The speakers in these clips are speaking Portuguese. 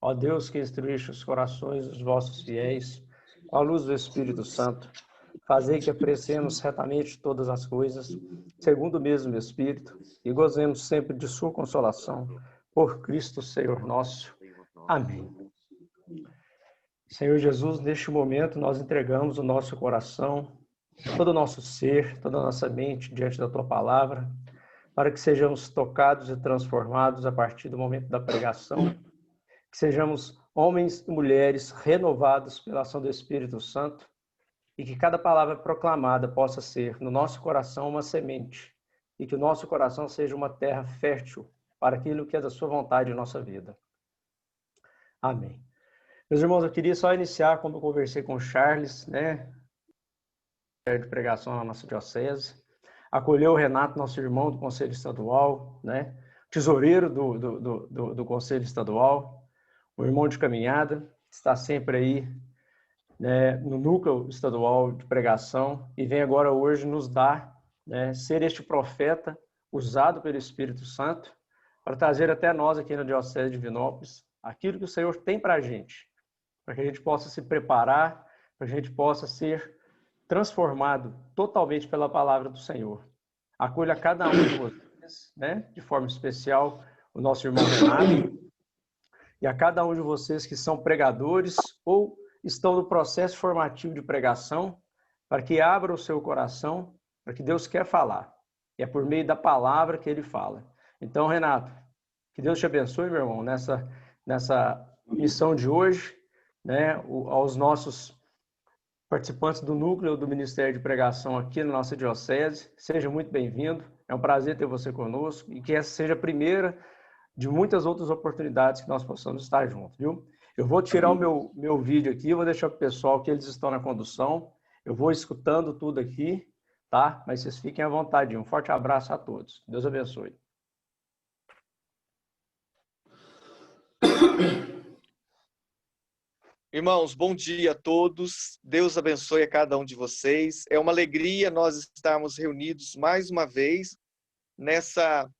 Ó Deus, que instruíste os corações dos vossos fiéis, com a luz do Espírito Santo, fazei que apreciemos retamente todas as coisas, segundo o mesmo Espírito, e gozemos sempre de sua consolação, por Cristo Senhor nosso. Amém. Senhor Jesus, neste momento nós entregamos o nosso coração, todo o nosso ser, toda a nossa mente diante da Tua Palavra, para que sejamos tocados e transformados a partir do momento da pregação, que sejamos homens e mulheres renovados pela ação do Espírito Santo e que cada palavra proclamada possa ser no nosso coração uma semente e que o nosso coração seja uma terra fértil para aquilo que é da sua vontade em nossa vida. Amém. Meus irmãos, eu queria só iniciar como eu conversei com o Charles, de pregação na nossa diocese, acolheu o Renato, nosso irmão do Conselho Estadual, tesoureiro do Conselho Estadual, o irmão de caminhada, está sempre aí, no núcleo estadual de pregação e vem agora hoje nos dar, ser este profeta usado pelo Espírito Santo para trazer até nós aqui na Diocese de Divinópolis aquilo que o Senhor tem para a gente, para que a gente possa se preparar, para que a gente possa ser transformado totalmente pela palavra do Senhor. Acolha cada um de vocês, de forma especial, o nosso irmão Renato, e a cada um de vocês que são pregadores ou estão no processo formativo de pregação, para que abra o seu coração, para que Deus quer falar. E é por meio da palavra que Ele fala. Então, Renato, que Deus te abençoe, meu irmão, nessa missão de hoje, aos nossos participantes do núcleo do Ministério de Pregação aqui na nossa diocese. Seja muito bem-vindo. É um prazer ter você conosco e que essa seja a primeira de muitas outras oportunidades que nós possamos estar juntos, viu? Eu vou tirar o meu vídeo aqui, vou deixar para o pessoal que eles estão na condução. Eu vou escutando tudo aqui, tá? Mas vocês fiquem à vontade. Um forte abraço a todos. Deus abençoe. Irmãos, bom dia a todos. Deus abençoe a cada um de vocês. É uma alegria nós estarmos reunidos mais uma vez nessa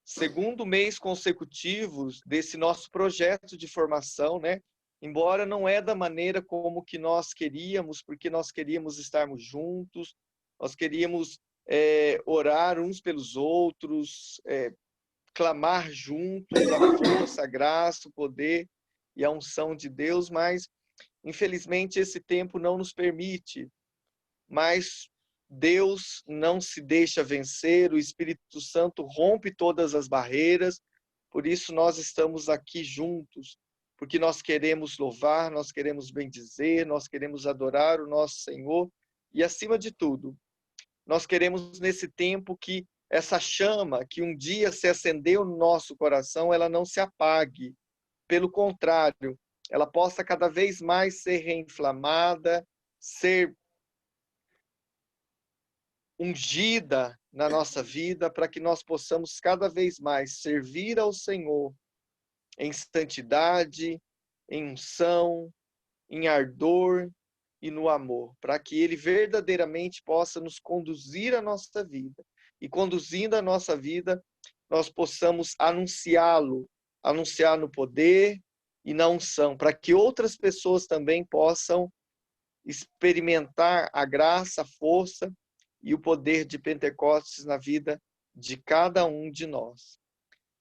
segundo mês consecutivo desse nosso projeto de formação, Embora não é da maneira como que nós queríamos, porque nós queríamos estarmos juntos, nós queríamos orar uns pelos outros, clamar juntos a força, a graça, o poder e a unção de Deus, mas infelizmente esse tempo não nos permite. Mas Deus não se deixa vencer, o Espírito Santo rompe todas as barreiras, por isso nós estamos aqui juntos, porque nós queremos louvar, nós queremos bendizer, nós queremos adorar o nosso Senhor e, acima de tudo, nós queremos nesse tempo que essa chama que um dia se acendeu no nosso coração, ela não se apague, pelo contrário, ela possa cada vez mais ser reinflamada, ser ungida na nossa vida, para que nós possamos cada vez mais servir ao Senhor em santidade, em unção, em ardor e no amor, para que Ele verdadeiramente possa nos conduzir a nossa vida. E conduzindo a nossa vida, nós possamos anunciá-lo, anunciar no poder e na unção, para que outras pessoas também possam experimentar a graça, a força e o poder de Pentecostes na vida de cada um de nós.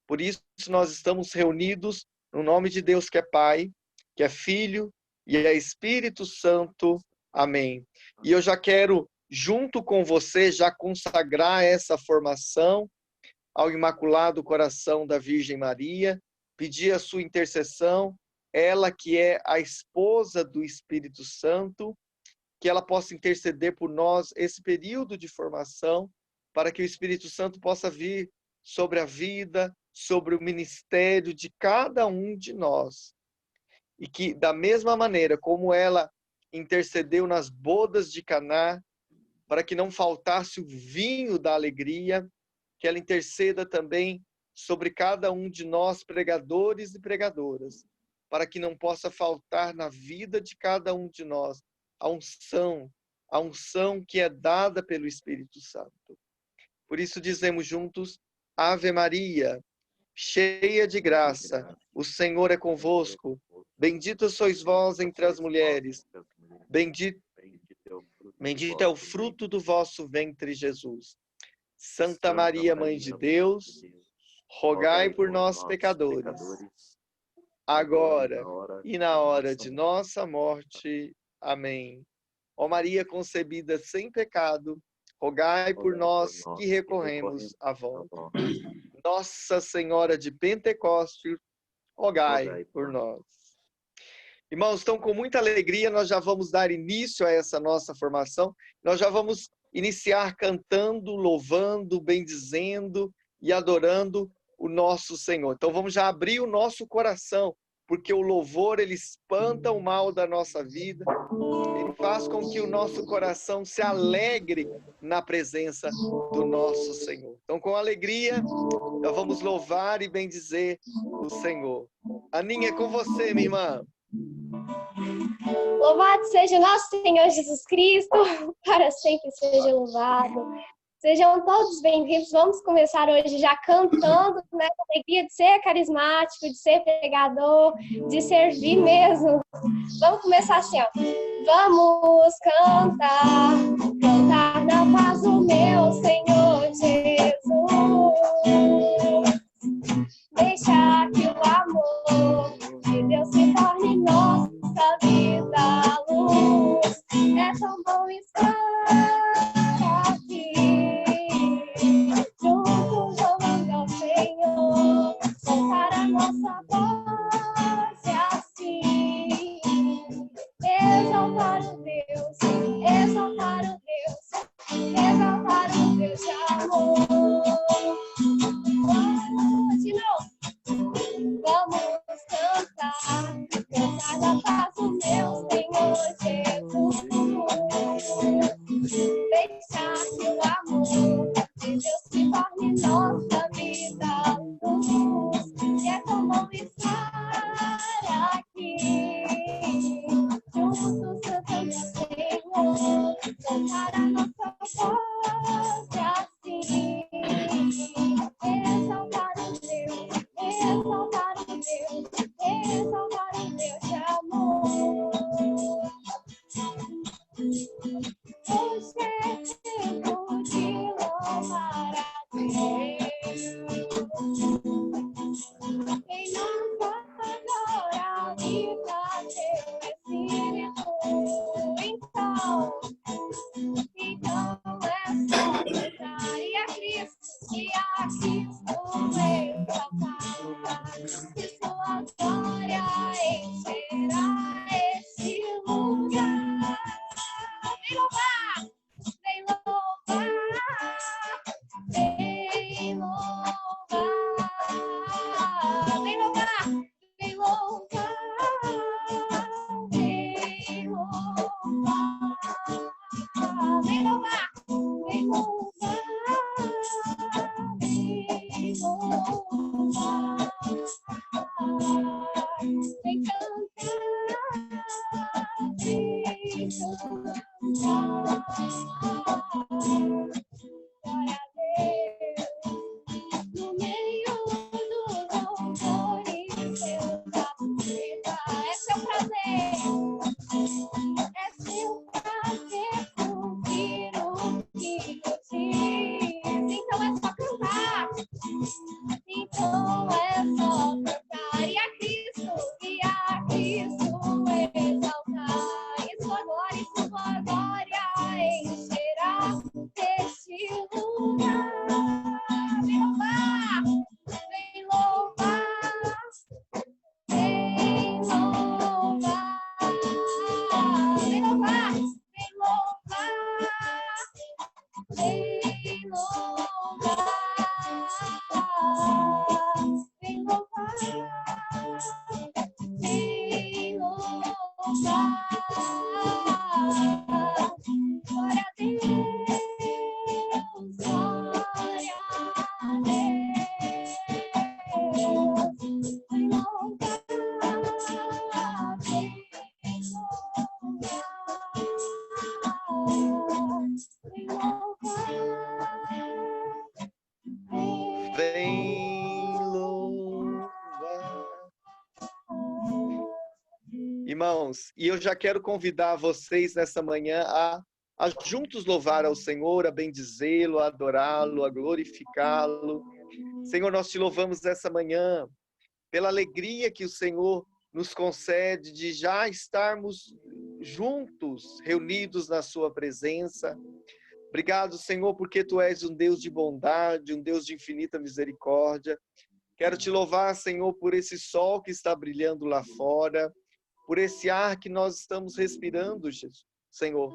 Por isso, nós estamos reunidos no nome de Deus que é Pai, que é Filho e é Espírito Santo. Amém. E eu já quero, junto com você, já consagrar essa formação ao Imaculado Coração da Virgem Maria, pedir a sua intercessão, ela que é a esposa do Espírito Santo, que ela possa interceder por nós esse período de formação, para que o Espírito Santo possa vir sobre a vida, sobre o ministério de cada um de nós. E que, da mesma maneira como ela intercedeu nas bodas de Caná, para que não faltasse o vinho da alegria, que ela interceda também sobre cada um de nós, pregadores e pregadoras, para que não possa faltar na vida de cada um de nós a unção que é dada pelo Espírito Santo. Por isso dizemos juntos, Ave Maria, cheia de graça, o Senhor é convosco. Bendita sois vós entre as mulheres. Bendito é o fruto do vosso ventre, Jesus. Santa Maria, Mãe de Deus, rogai por nós, pecadores, agora e na hora de nossa morte. Amém. Ó Maria concebida sem pecado, rogai por nós que recorremos a vós. Nossa Senhora de Pentecostes, rogai por nós. Irmãos, então com muita alegria nós já vamos dar início a essa nossa formação. Nós já vamos iniciar cantando, louvando, bendizendo e adorando o nosso Senhor. Então vamos já abrir o nosso coração, porque o louvor, ele espanta o mal da nossa vida, ele faz com que o nosso coração se alegre na presença do nosso Senhor. Então com alegria, nós vamos louvar e bendizer o Senhor. Aninha, é com você, minha irmã. Louvado seja nosso Senhor Jesus Cristo, para sempre seja louvado. Sejam todos bem-vindos. Vamos começar hoje já cantando, né? Com a alegria de ser carismático, de ser pregador, de servir mesmo. Vamos começar assim, ó. Vamos cantar, cantar na paz do meu Senhor Jesus. Deixar que o amor de Deus se torne nossa vida a luz. É tão bom estar aqui, juntos louvando ao Senhor, soltar a nossa voz e assim exaltar o Deus, exaltar o Deus, exaltar o Deus de amor. De novo. Vamos cantar, cantar na paz do meu Senhor Jesus. Deixar que o amor de Deus se torne nossa vida a luz. E é tão bom estar aqui, juntos cantando ao Senhor, cantar a nossa voz e assim exaltar o Deus, exaltar o Deus, exaltar o Deus de amor. Hoje é tempo de louvar a Deus. Em nossa glória habita teu Espírito. Então é só cantar e a Cristo exaltar. E sua glória encherá este lugar. Vem louvar, vem louvar, vem louvar, vem louvar, vem louvar, Irmãos, e eu já quero convidar vocês nessa manhã a juntos louvar ao Senhor, a bendizê-lo, a adorá-lo, a glorificá-lo. Senhor, nós te louvamos nessa manhã pela alegria que o Senhor nos concede de já estarmos juntos, reunidos na sua presença. Obrigado, Senhor, porque Tu és um Deus de bondade, um Deus de infinita misericórdia. Quero te louvar, Senhor, por esse sol que está brilhando lá fora, por esse ar que nós estamos respirando, Jesus, Senhor.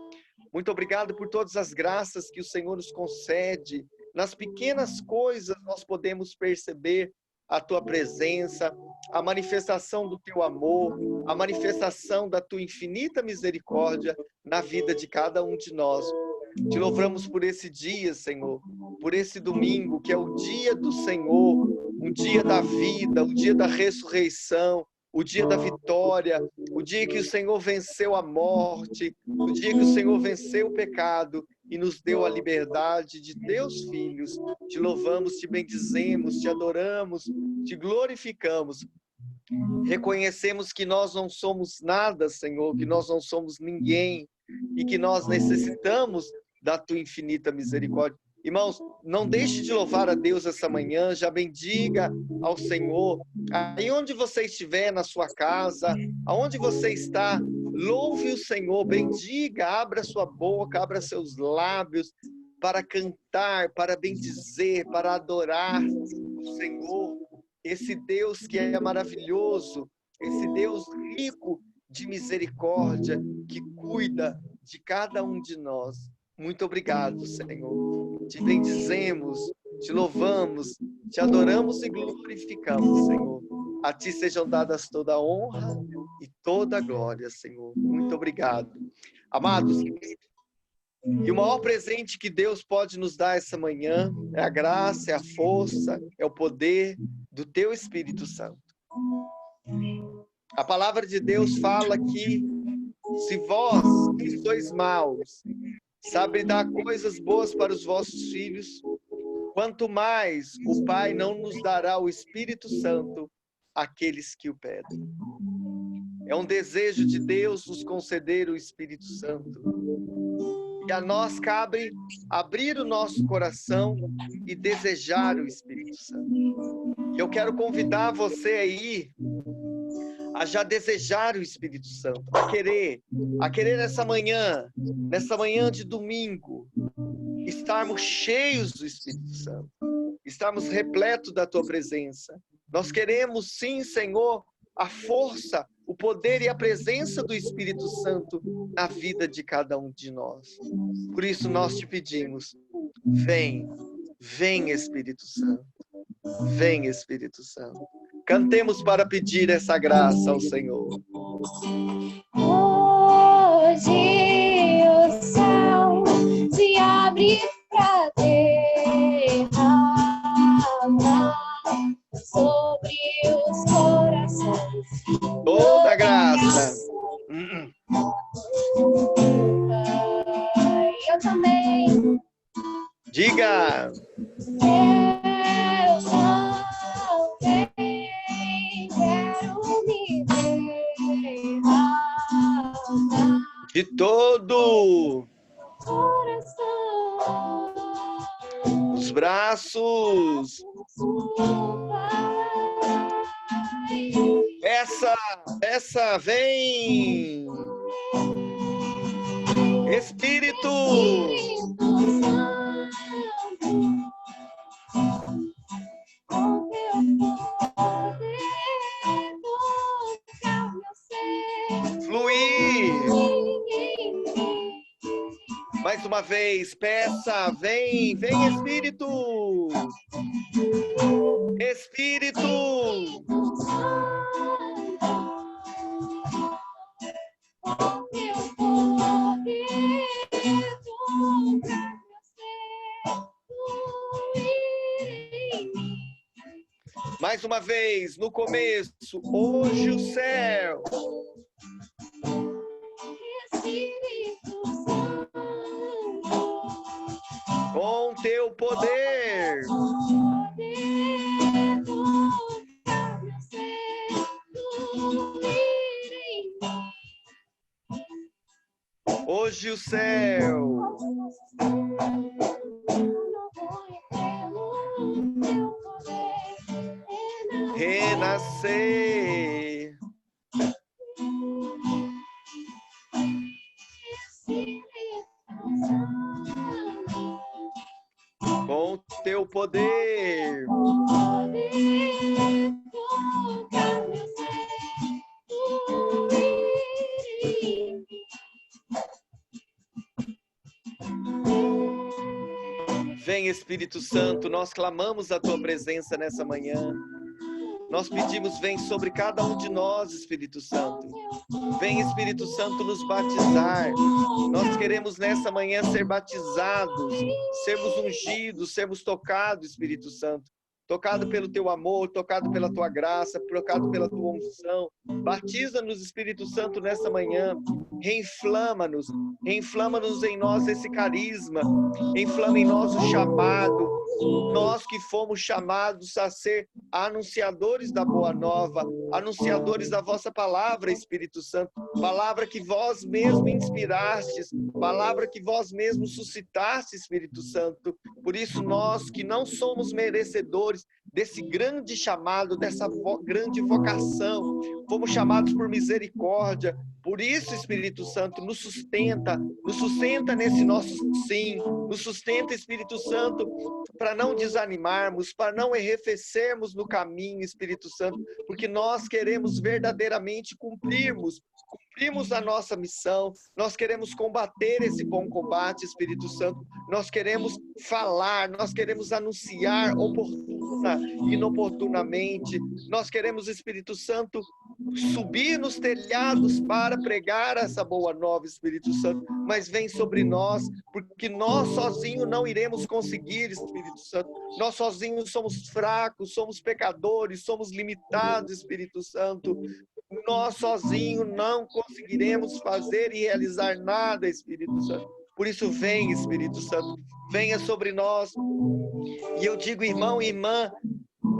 Muito obrigado por todas as graças que o Senhor nos concede. Nas pequenas coisas nós podemos perceber a Tua presença, a manifestação do Teu amor, a manifestação da Tua infinita misericórdia na vida de cada um de nós. Te louvamos por esse dia, Senhor, por esse domingo, que é o dia do Senhor, um dia da vida, o dia da ressurreição, o dia da vitória, o dia que o Senhor venceu a morte, o dia que o Senhor venceu o pecado e nos deu a liberdade de Teus filhos. Te louvamos, te bendizemos, te adoramos, te glorificamos. Reconhecemos que nós não somos nada, Senhor, que nós não somos ninguém e que nós necessitamos da Tua infinita misericórdia. Irmãos, não deixe de louvar a Deus essa manhã, já bendiga ao Senhor. Aí onde você estiver, na sua casa, aonde você está, louve o Senhor, bendiga, abra sua boca, abra seus lábios para cantar, para bendizer, para adorar o Senhor, esse Deus que é maravilhoso, esse Deus rico de misericórdia, que cuida de cada um de nós. Muito obrigado, Senhor. Te bendizemos, te louvamos, te adoramos e glorificamos, Senhor. A Ti sejam dadas toda a honra e toda a glória, Senhor. Muito obrigado. Amados, e o maior presente que Deus pode nos dar essa manhã é a graça, é a força, é o poder do Teu Espírito Santo. A palavra de Deus fala que se vós, que sois maus, sabe dar coisas boas para os vossos filhos, quanto mais o Pai não nos dará o Espírito Santo àqueles que o pedem. É um desejo de Deus nos conceder o Espírito Santo. E a nós cabe abrir o nosso coração e desejar o Espírito Santo. E eu quero convidar você aí a já desejar o Espírito Santo, a querer nessa manhã de domingo, estarmos cheios do Espírito Santo, estarmos repletos da Tua presença. Nós queremos sim, Senhor, a força, o poder e a presença do Espírito Santo na vida de cada um de nós. Por isso nós te pedimos, vem Espírito Santo, vem Espírito Santo. Cantemos para pedir essa graça ao Senhor. Hoje o céu se abre para derramar sobre os corações Toda a graça. Eu também. Diga. Eu também quero me derramar De todo coração. os braços. Essa vem. Espírito. Fluir. Mais uma vez, peça, vem Espírito. Espírito. Mais uma vez, no começo, hoje o céu. Com Teu poder. Hoje o céu renascer. Com teu poder. Vem, Espírito Santo, nós clamamos a tua presença nessa manhã. Nós pedimos, vem sobre cada um de nós, Espírito Santo. Vem, Espírito Santo, nos batizar. Nós queremos nessa manhã ser batizados, sermos ungidos, sermos tocados, Espírito Santo. Tocado pelo teu amor, tocado pela tua graça, tocado pela tua unção. Batiza-nos, Espírito Santo, nessa manhã. Reinflama-nos em nós esse carisma. Inflama em nós o chamado. Nós que fomos chamados a ser anunciadores da boa nova, anunciadores da vossa palavra, Espírito Santo. Palavra que vós mesmo inspirastes, palavra que vós mesmo suscitaste, Espírito Santo. Por isso nós que não somos merecedores desse grande chamado, dessa grande vocação, fomos chamados por misericórdia. Por isso, Espírito Santo, nos sustenta nesse nosso sim, nos sustenta, Espírito Santo, para não desanimarmos, para não arrefecermos no caminho, Espírito Santo, porque nós queremos verdadeiramente cumprirmos a nossa missão, nós queremos combater esse bom combate, Espírito Santo, nós queremos falar, nós queremos anunciar oportuna e inoportunamente, nós queremos, Espírito Santo, subir nos telhados para pregar essa boa nova, Espírito Santo, mas vem sobre nós, porque nós sozinhos não iremos conseguir, Espírito Santo, nós sozinhos somos fracos, somos pecadores, somos limitados, Espírito Santo, nós sozinhos não conseguiremos fazer e realizar nada, Espírito Santo. Por isso vem, Espírito Santo, venha sobre nós. E eu digo, irmão e irmã,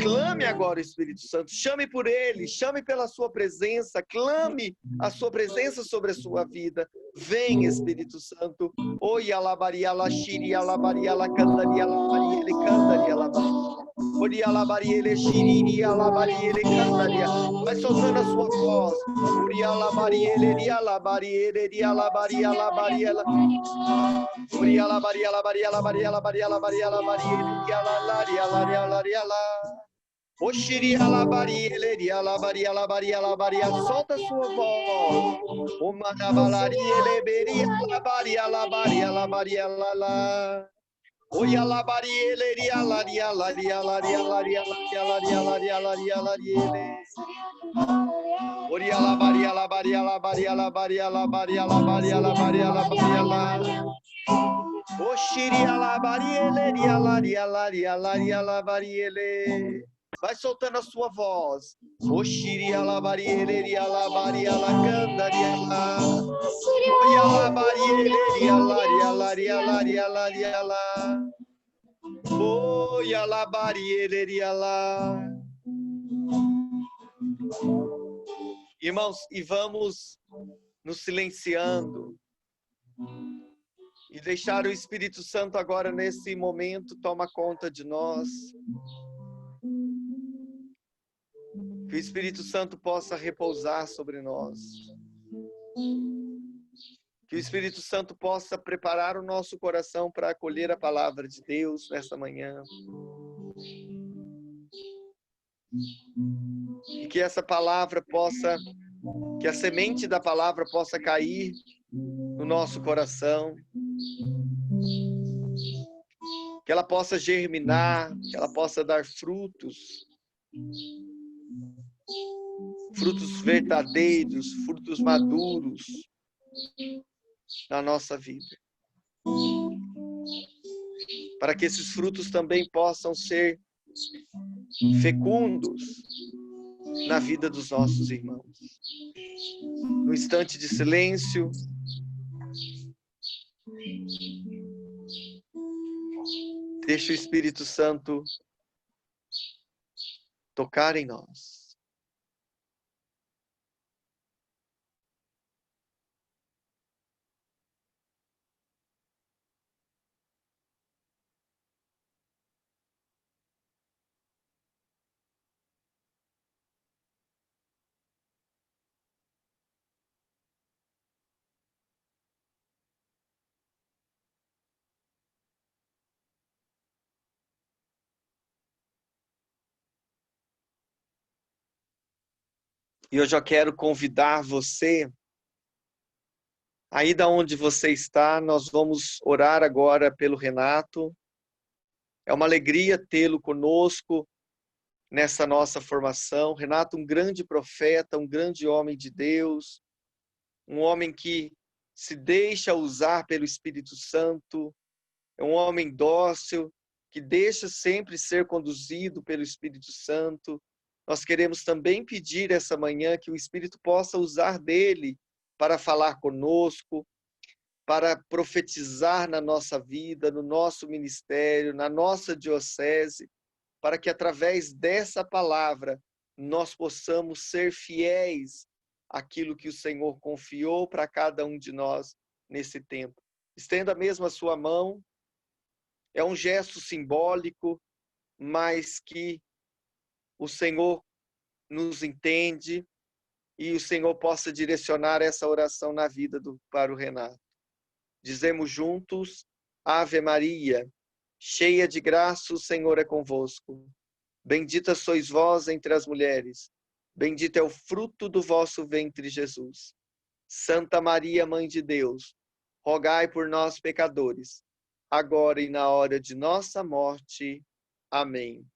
clame agora, Espírito Santo, chame por ele, chame pela sua presença, clame a sua presença sobre a sua vida. Vem, Espírito Santo. Oi, alabaria, laxiri, alabaria, lacandaria, alabaria, ele candaria, alabaria. Oi, alabaria, ele xiriri, alabaria, ele candaria. Vai soltando a sua voz. Oi, alabaria, ele alabaria, ele alabaria, alabaria. Oi, alabaria, alabaria, alabaria, alabaria, alabaria, alabaria, ele alabaria, alabaria, alabaria, alabaria. Oxiri, alabaria, ele alabaria, alabaria, alabaria. Solta a sua voz. O manabalaria, eleberia, alabaria, alabaria, alabaria, alala. Oi, alabaria, ele alaria, alaria, alaria, alaria, alaria, alaria, alaria, alaria, ele. Oi, alabaria, alabaria, alabaria, alabaria, alabaria, alabaria, alabaria, alabaria, alabaria. Oxiri, alabaria, ele alaria, alaria, alaria, alabaria, ele. Vai soltando a sua voz. Oxiri, alabaria, ele alabaria, alacandaria, alabaria. Oi, alabaria, ele alaria, alaria, alaria, alaria, alaria. Oi, alabaria, ele alaria. Irmãos, e vamos nos silenciando e deixar o Espírito Santo agora nesse momento toma conta de nós. Que o Espírito Santo possa repousar sobre nós. Que o Espírito Santo possa preparar o nosso coração para acolher a palavra de Deus nesta manhã. E que essa palavra possa, que a semente da palavra possa cair no nosso coração. Que ela possa germinar, que ela possa dar frutos. Frutos verdadeiros, frutos maduros na nossa vida. Para que esses frutos também possam ser fecundos na vida dos nossos irmãos. No instante de silêncio, deixa o Espírito Santo tocar em nós. E eu já quero convidar você, aí da onde você está, nós vamos orar agora pelo Renato. É uma alegria tê-lo conosco nessa nossa formação. Renato, um grande profeta, um grande homem de Deus, um homem que se deixa usar pelo Espírito Santo, é um homem dócil, que deixa sempre ser conduzido pelo Espírito Santo. Nós queremos também pedir essa manhã que o Espírito possa usar dele para falar conosco, para profetizar na nossa vida, no nosso ministério, na nossa diocese, para que através dessa palavra nós possamos ser fiéis àquilo que o Senhor confiou para cada um de nós nesse tempo. Estenda mesmo a sua mão. É um gesto simbólico, mas que o Senhor nos entende e o Senhor possa direcionar essa oração na vida para o Renato. Dizemos juntos: Ave Maria, cheia de graça, o Senhor é convosco. Bendita sois vós entre as mulheres, bendito é o fruto do vosso ventre, Jesus. Santa Maria, Mãe de Deus, rogai por nós, pecadores, agora e na hora de nossa morte. Amém.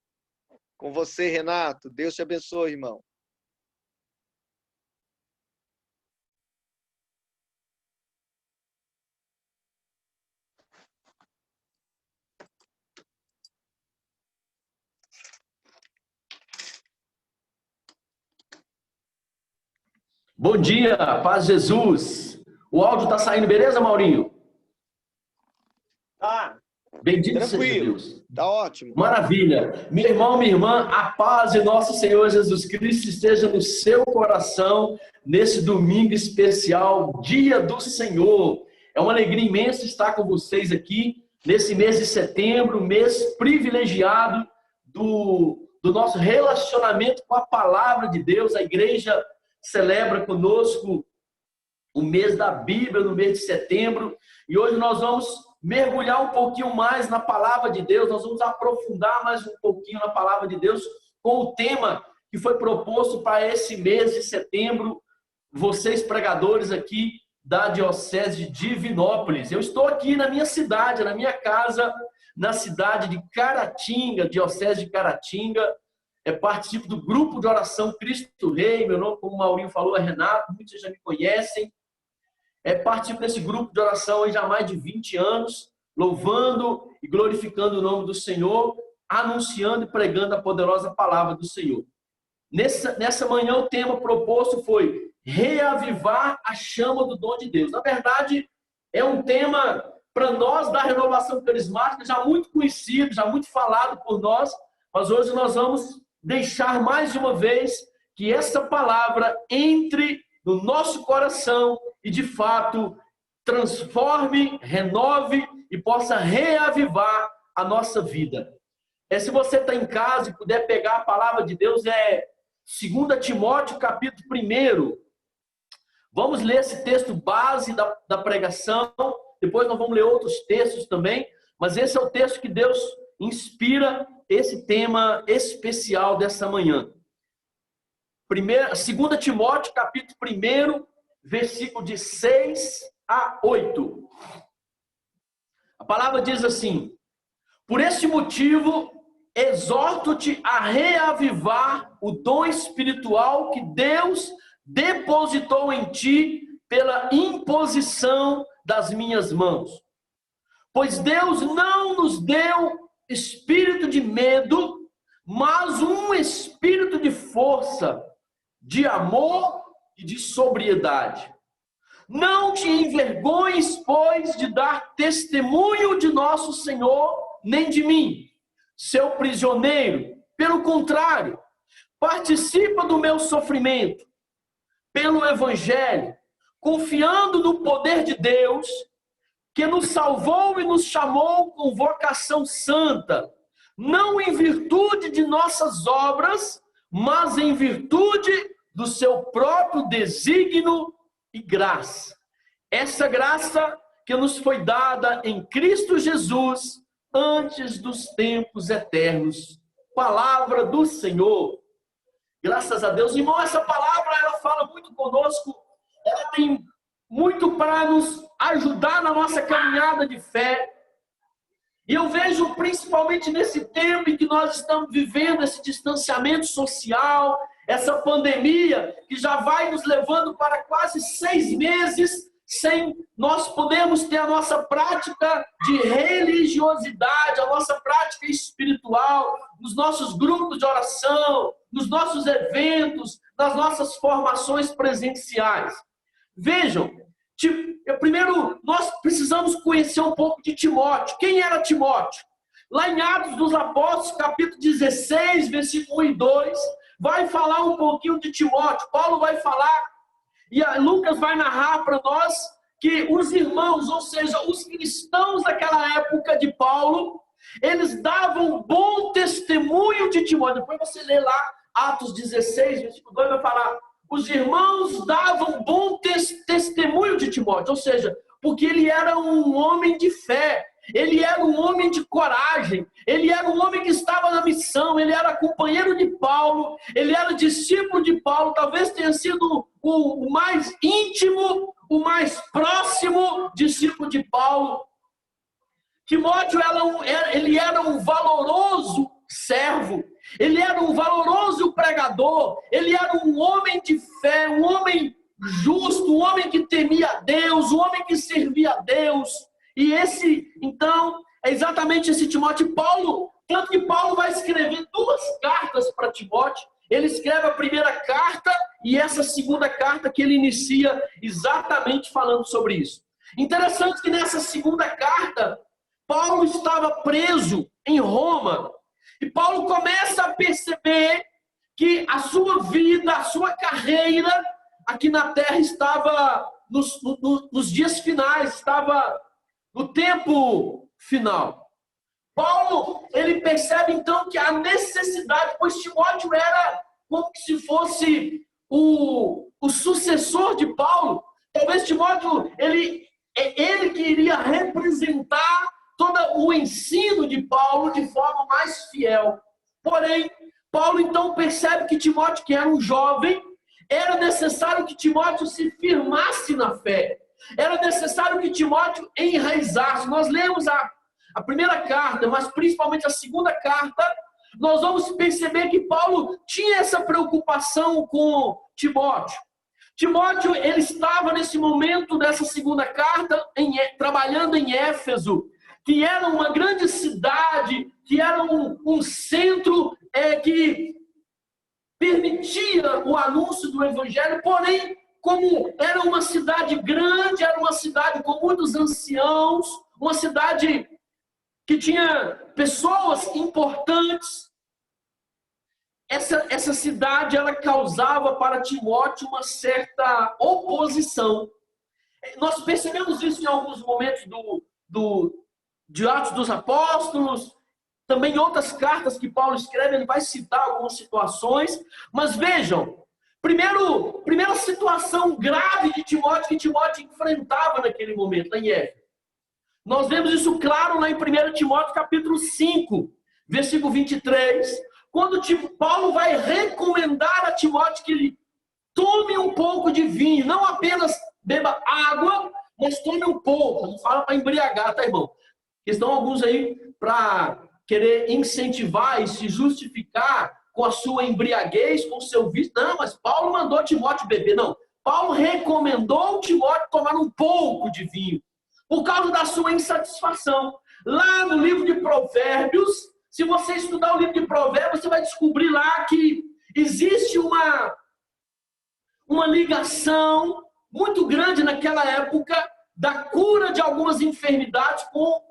Com você, Renato. Deus te abençoe, irmão. Bom dia, paz de Jesus. O áudio tá saindo, beleza, Maurinho? Tá. Bendito seja Tranquilo. Deus. Tá ótimo. Maravilha. Meu irmão, minha irmã, a paz de nosso Senhor Jesus Cristo esteja no seu coração nesse domingo especial, Dia do Senhor. É uma alegria imensa estar com vocês aqui nesse mês de setembro, mês privilegiado do nosso relacionamento com a palavra de Deus. A igreja celebra conosco o mês da Bíblia, no mês de setembro, e hoje nós vamos mergulhar um pouquinho mais na palavra de Deus, nós vamos aprofundar mais um pouquinho na palavra de Deus com o tema que foi proposto para esse mês de setembro, vocês pregadores aqui da Diocese de Divinópolis. Eu estou aqui na minha cidade, na minha casa, na cidade de Caratinga, Diocese de Caratinga. Participo do grupo de oração Cristo Rei. Meu nome, como o Maurinho falou, é Renato, muitos já me conhecem. Participo desse grupo de oração aí já há mais de 20 anos, louvando e glorificando o nome do Senhor, anunciando e pregando a poderosa palavra do Senhor. Nessa manhã o tema proposto foi reavivar a chama do dom de Deus. Na verdade, é um tema para nós da Renovação Carismática já muito conhecido, já muito falado por nós, mas hoje nós vamos deixar mais uma vez que essa palavra entre no nosso coração e, de fato, transforme, renove e possa reavivar a nossa vida. Se você está em casa e puder pegar a palavra de Deus, 2 Timóteo, capítulo 1. Vamos ler esse texto base da pregação, depois nós vamos ler outros textos também, mas esse é o texto que Deus inspira esse tema especial dessa manhã. 2 Timóteo, capítulo 1, versículo de 6 a 8. A palavra diz assim: por esse motivo, exorto-te a reavivar o dom espiritual que Deus depositou em ti pela imposição das minhas mãos. Pois Deus não nos deu espírito de medo, mas um espírito de força, de amor e de sobriedade. Não te envergonhes, pois, de dar testemunho de nosso Senhor, nem de mim, seu prisioneiro. Pelo contrário, participa do meu sofrimento pelo Evangelho, confiando no poder de Deus, que nos salvou e nos chamou com vocação santa, não em virtude de nossas obras, mas em virtude do seu próprio desígnio e graça. Essa graça que nos foi dada em Cristo Jesus antes dos tempos eternos. Palavra do Senhor. Graças a Deus. Irmão, essa palavra, ela fala muito conosco, ela tem muito para nos ajudar na nossa caminhada de fé. E eu vejo, principalmente nesse tempo em que nós estamos vivendo, esse distanciamento social, essa pandemia, que já vai nos levando para quase 6 meses, sem nós podermos ter a nossa prática de religiosidade, a nossa prática espiritual, nos nossos grupos de oração, nos nossos eventos, nas nossas formações presenciais. Vejam, primeiro nós precisamos conhecer um pouco de Timóteo. Quem era Timóteo? Lá em Atos dos Apóstolos, capítulo 16, versículo 1 e 2, vai falar um pouquinho de Timóteo. Paulo vai falar, e Lucas vai narrar para nós que os irmãos, ou seja, os cristãos daquela época de Paulo, eles davam bom testemunho de Timóteo. Depois você lê lá, Atos 16, versículo 2, vai falar, os irmãos davam bom testemunho de Timóteo, ou seja, porque ele era um homem de fé, ele era um homem de coragem, ele era um homem que estava na missão, ele era companheiro de Paulo, ele era discípulo de Paulo, talvez tenha sido o mais íntimo, o mais próximo discípulo de Paulo. Timóteo ele era um valoroso servo, ele era um valoroso pregador, ele era um homem de fé, um homem justo, um homem que temia a Deus, um homem que servia a Deus. E então, é exatamente esse Timóteo. Paulo, tanto que Paulo vai escrever 2 cartas para Timóteo. Ele escreve a primeira carta e essa segunda carta que ele inicia exatamente falando sobre isso. Interessante que nessa segunda carta, Paulo estava preso em Roma. E Paulo começa a perceber que a sua vida, a sua carreira aqui na terra estava nos dias finais, estava no tempo final. Paulo, ele percebe então que a necessidade, pois Timóteo era como se fosse o sucessor de Paulo. Talvez Timóteo, ele que iria representar todo o ensino de Paulo de forma mais fiel. Porém, Paulo então percebe que Timóteo, que era um jovem, era necessário que Timóteo se firmasse na fé. Era necessário que Timóteo enraizasse. Nós lemos a primeira carta, mas principalmente a segunda carta, nós vamos perceber que Paulo tinha essa preocupação com Timóteo. Timóteo, ele estava nesse momento dessa segunda carta, trabalhando em Éfeso, que era uma grande cidade, que era um centro que permitia o anúncio do evangelho, porém, como era uma cidade grande, era uma cidade com muitos anciãos, uma cidade que tinha pessoas importantes, essa cidade ela causava para Timóteo uma certa oposição. Nós percebemos isso em alguns momentos de Atos dos Apóstolos, também em outras cartas que Paulo escreve, ele vai citar algumas situações, mas vejam, primeira situação grave de Timóteo que Timóteo enfrentava naquele momento, em Éfeso. Nós vemos isso claro lá em 1 Timóteo capítulo 5, versículo 23, quando Paulo vai recomendar a Timóteo que ele tome um pouco de vinho, não apenas beba água, mas tome um pouco, não fala para embriagar, tá, irmão? Estão alguns aí para querer incentivar e se justificar com a sua embriaguez, com o seu vício. Não, mas Paulo mandou Timóteo beber. Não, Paulo recomendou Timóteo tomar um pouco de vinho, por causa da sua insatisfação. Lá no livro de Provérbios, se você estudar o livro de Provérbios, você vai descobrir lá que existe uma ligação muito grande naquela época da cura de algumas enfermidades com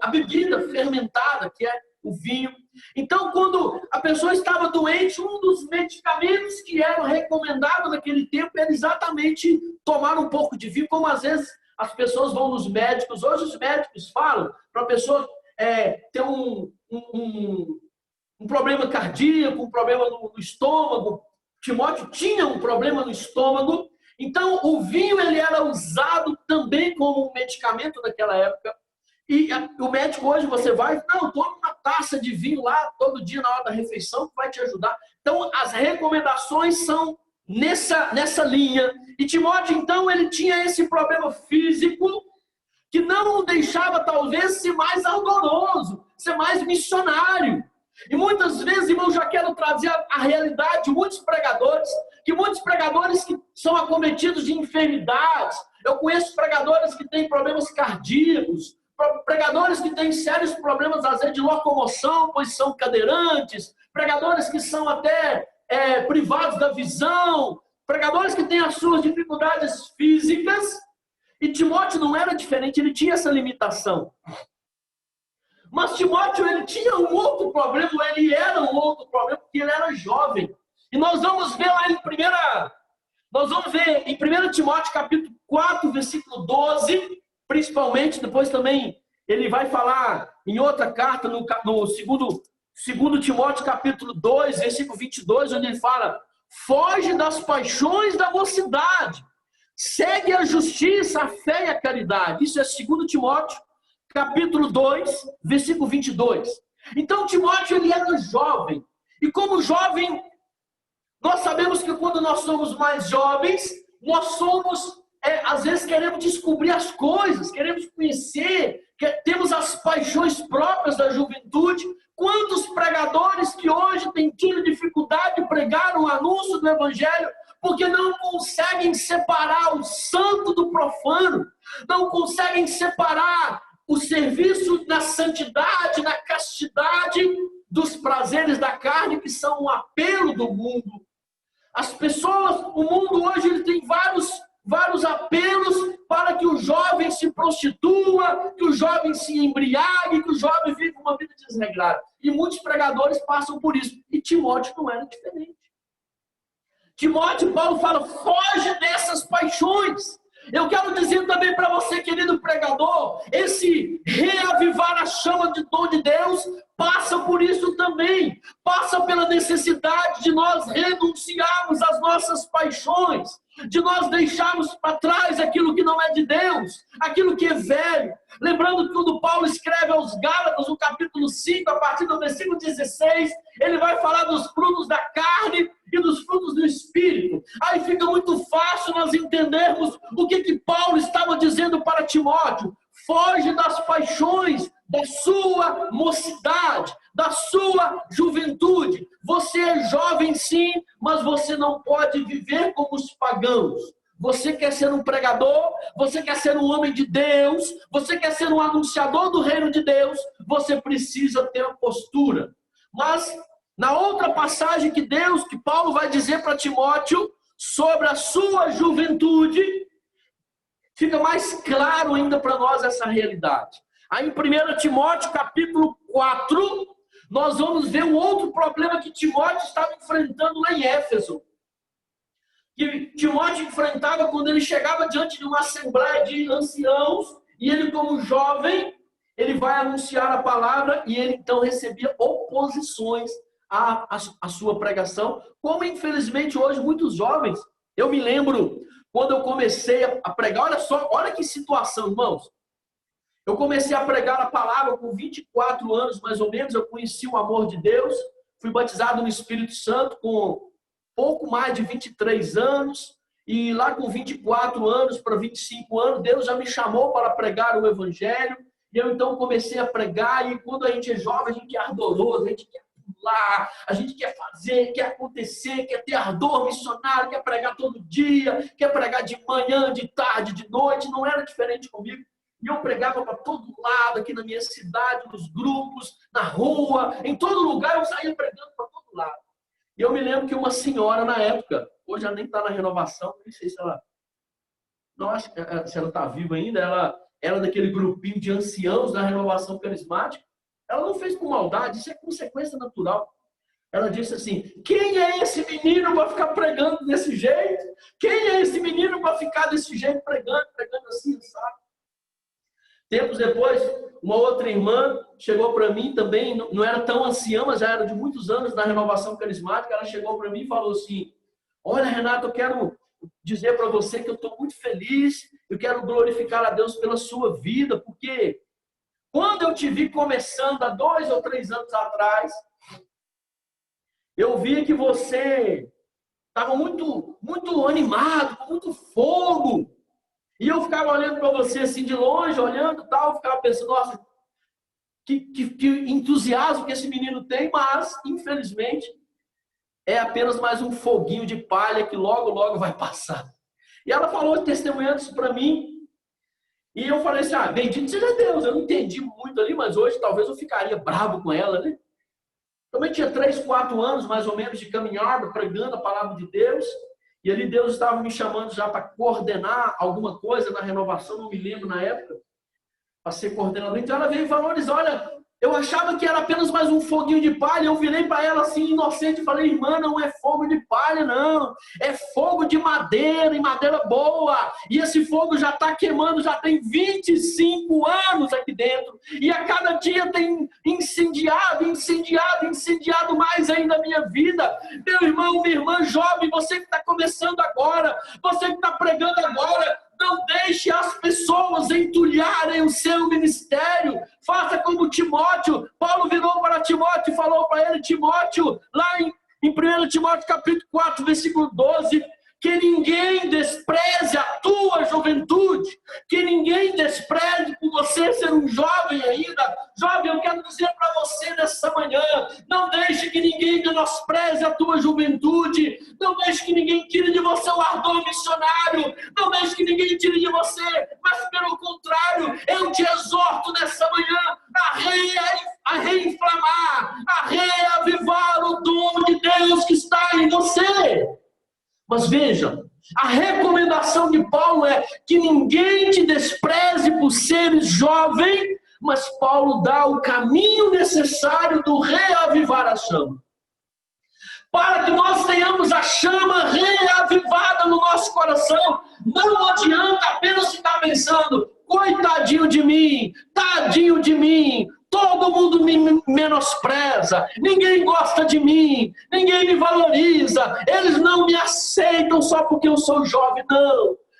a bebida fermentada, que é o vinho. Então, quando a pessoa estava doente, um dos medicamentos que eram recomendados naquele tempo era exatamente tomar um pouco de vinho, como às vezes as pessoas vão nos médicos. Hoje os médicos falam para a pessoa ter um problema cardíaco, um problema no estômago. Timóteo tinha um problema no estômago. Então, o vinho ele era usado também como um medicamento naquela época. E o médico hoje, você vai, não, toma uma taça de vinho lá todo dia na hora da refeição que vai te ajudar. Então, as recomendações são nessa linha. E Timóteo, então, ele tinha esse problema físico que não o deixava, talvez, ser mais ardoroso, ser mais missionário. E muitas vezes, irmão, já quero trazer a realidade de muitos pregadores que são acometidos de enfermidades. Eu conheço pregadores que têm problemas cardíacos, pregadores que têm sérios problemas, às vezes, de locomoção, pois são cadeirantes, pregadores que são até privados da visão, pregadores que têm as suas dificuldades físicas. E Timóteo não era diferente, ele tinha essa limitação. Mas Timóteo, ele tinha um outro problema, ele era um outro problema, porque ele era jovem. E nós vamos ver lá em 1 Timóteo capítulo 4, versículo 12, principalmente, depois também ele vai falar em outra carta, no segundo Timóteo capítulo 2, versículo 22, onde ele fala: foge das paixões da mocidade, segue a justiça, a fé e a caridade. Isso é 2 Timóteo capítulo 2, versículo 22. Então Timóteo, ele era jovem. E como jovem, nós sabemos que quando nós somos mais jovens, nós somos, às vezes queremos descobrir as coisas, queremos conhecer, temos as paixões próprias da juventude. Quantos pregadores que hoje têm tido dificuldade de pregar o anúncio do evangelho, porque não conseguem separar o santo do profano, não conseguem separar o serviço na santidade, na castidade, dos prazeres da carne, que são um apelo do mundo. As pessoas, o mundo hoje, ele tem vários apelos para que o jovem se prostitua, que o jovem se embriague, que o jovem viva uma vida desregrada. E muitos pregadores passam por isso. E Timóteo não era diferente. Timóteo, Paulo fala, foge dessas paixões. Eu quero dizer também para você, querido pregador, esse reavivar a chama de dom de Deus passa por isso também. Passa pela necessidade de nós renunciarmos às nossas paixões, de nós deixarmos para trás aquilo que não é de Deus, aquilo que é velho. Lembrando que quando Paulo escreve aos Gálatas, no capítulo 5, a partir do versículo 16, ele vai falar dos frutos da carne e dos frutos do Espírito. Aí fica muito fácil nós entendermos o que Paulo estava dizendo para Timóteo. Foge das paixões da sua mocidade, da sua juventude. Você é jovem sim, mas você não pode viver como os pagãos. Você quer ser um pregador, você quer ser um homem de Deus, você quer ser um anunciador do reino de Deus, você precisa ter uma postura. Mas na outra passagem que Paulo vai dizer para Timóteo sobre a sua juventude, fica mais claro ainda para nós essa realidade. Aí em 1 Timóteo capítulo 4, nós vamos ver um outro problema que Timóteo estava enfrentando lá em Éfeso. Que Timóteo enfrentava quando ele chegava diante de uma assembleia de anciãos, e ele como jovem, ele vai anunciar a palavra, e ele então recebia oposições à sua pregação, como infelizmente hoje muitos jovens. Eu me lembro quando eu comecei a pregar, olha que situação, irmãos. Eu comecei a pregar a palavra com 24 anos, mais ou menos. Eu conheci o amor de Deus, fui batizado no Espírito Santo com pouco mais de 23 anos, e lá com 24 anos para 25 anos, Deus já me chamou para pregar o Evangelho, e eu então comecei a pregar, e quando a gente é jovem, a gente é ardoroso, a gente quer pular, a gente quer fazer, quer acontecer, quer ter ardor missionário, quer pregar todo dia, quer pregar de manhã, de tarde, de noite. Não era diferente comigo. E eu pregava para todo lado, aqui na minha cidade, nos grupos, na rua, em todo lugar eu saía pregando para todo lado. E eu me lembro que uma senhora na época, hoje ela nem está na renovação, não sei se ela... Não acho se ela está viva ainda, ela era daquele grupinho de anciãos da renovação carismática. Ela não fez com maldade, isso é consequência natural. Ela disse assim, quem é esse menino para ficar pregando desse jeito? Quem é esse menino para ficar desse jeito pregando assim, sabe? Tempos depois, uma outra irmã chegou para mim também, não era tão anciã, mas já era de muitos anos na renovação carismática. Ela chegou para mim e falou assim, olha, Renato, eu quero dizer para você que eu estou muito feliz, eu quero glorificar a Deus pela sua vida, porque Quando eu te vi começando há 2 ou 3 anos atrás, eu vi que você estava muito animado, com muito fogo. E eu ficava olhando para você assim de longe, olhando e tal, ficava pensando, nossa, que entusiasmo que esse menino tem, mas, infelizmente, é apenas mais um foguinho de palha que logo, logo vai passar. E ela falou, testemunhando isso para mim, e eu falei assim, bendito seja Deus, eu não entendi muito ali, mas hoje talvez eu ficaria bravo com ela, né? Também tinha 3, 4 anos, mais ou menos, de caminhada, pregando a palavra de Deus, e ali Deus estava me chamando já para coordenar alguma coisa na renovação, não me lembro na época, para ser coordenador. Então ela veio e falou, olha, eu achava que era apenas mais um foguinho de palha. Eu virei para ela assim, inocente, e falei, irmã, não é fogo de palha, não. É fogo de madeira, e madeira boa. E esse fogo já está queimando, já tem 25 anos aqui dentro. E a cada dia tem incendiado mais ainda a minha vida. Meu irmão, minha irmã jovem, você que está começando agora, você que está pregando agora, não deixe as pessoas entulharem o seu ministério. Faça como Timóteo. Paulo virou para Timóteo e falou para ele, Timóteo, lá em 1 Timóteo capítulo 4, versículo 12, que ninguém despreze a tua juventude, que ninguém despreze por você ser um jovem ainda. Jovem, eu quero dizer para você nessa manhã, não deixe que ninguém menospreze a tua juventude, não deixe que ninguém tire de você o ardor missionário, não deixe que ninguém tire de você, mas pelo contrário, eu te exorto nessa manhã a reinflamar, a reavivar o dom de Deus que está em você. Mas veja, a recomendação de Paulo é que ninguém te despreze por seres jovem, mas Paulo dá o caminho necessário do reavivar a chama. Para que nós tenhamos a chama reavivada no nosso coração, não adianta apenas ficar pensando, coitadinho de mim, tadinho de mim, todo mundo me menospreza, ninguém gosta de mim, ninguém me valoriza, eles não me aceitam só porque eu sou jovem.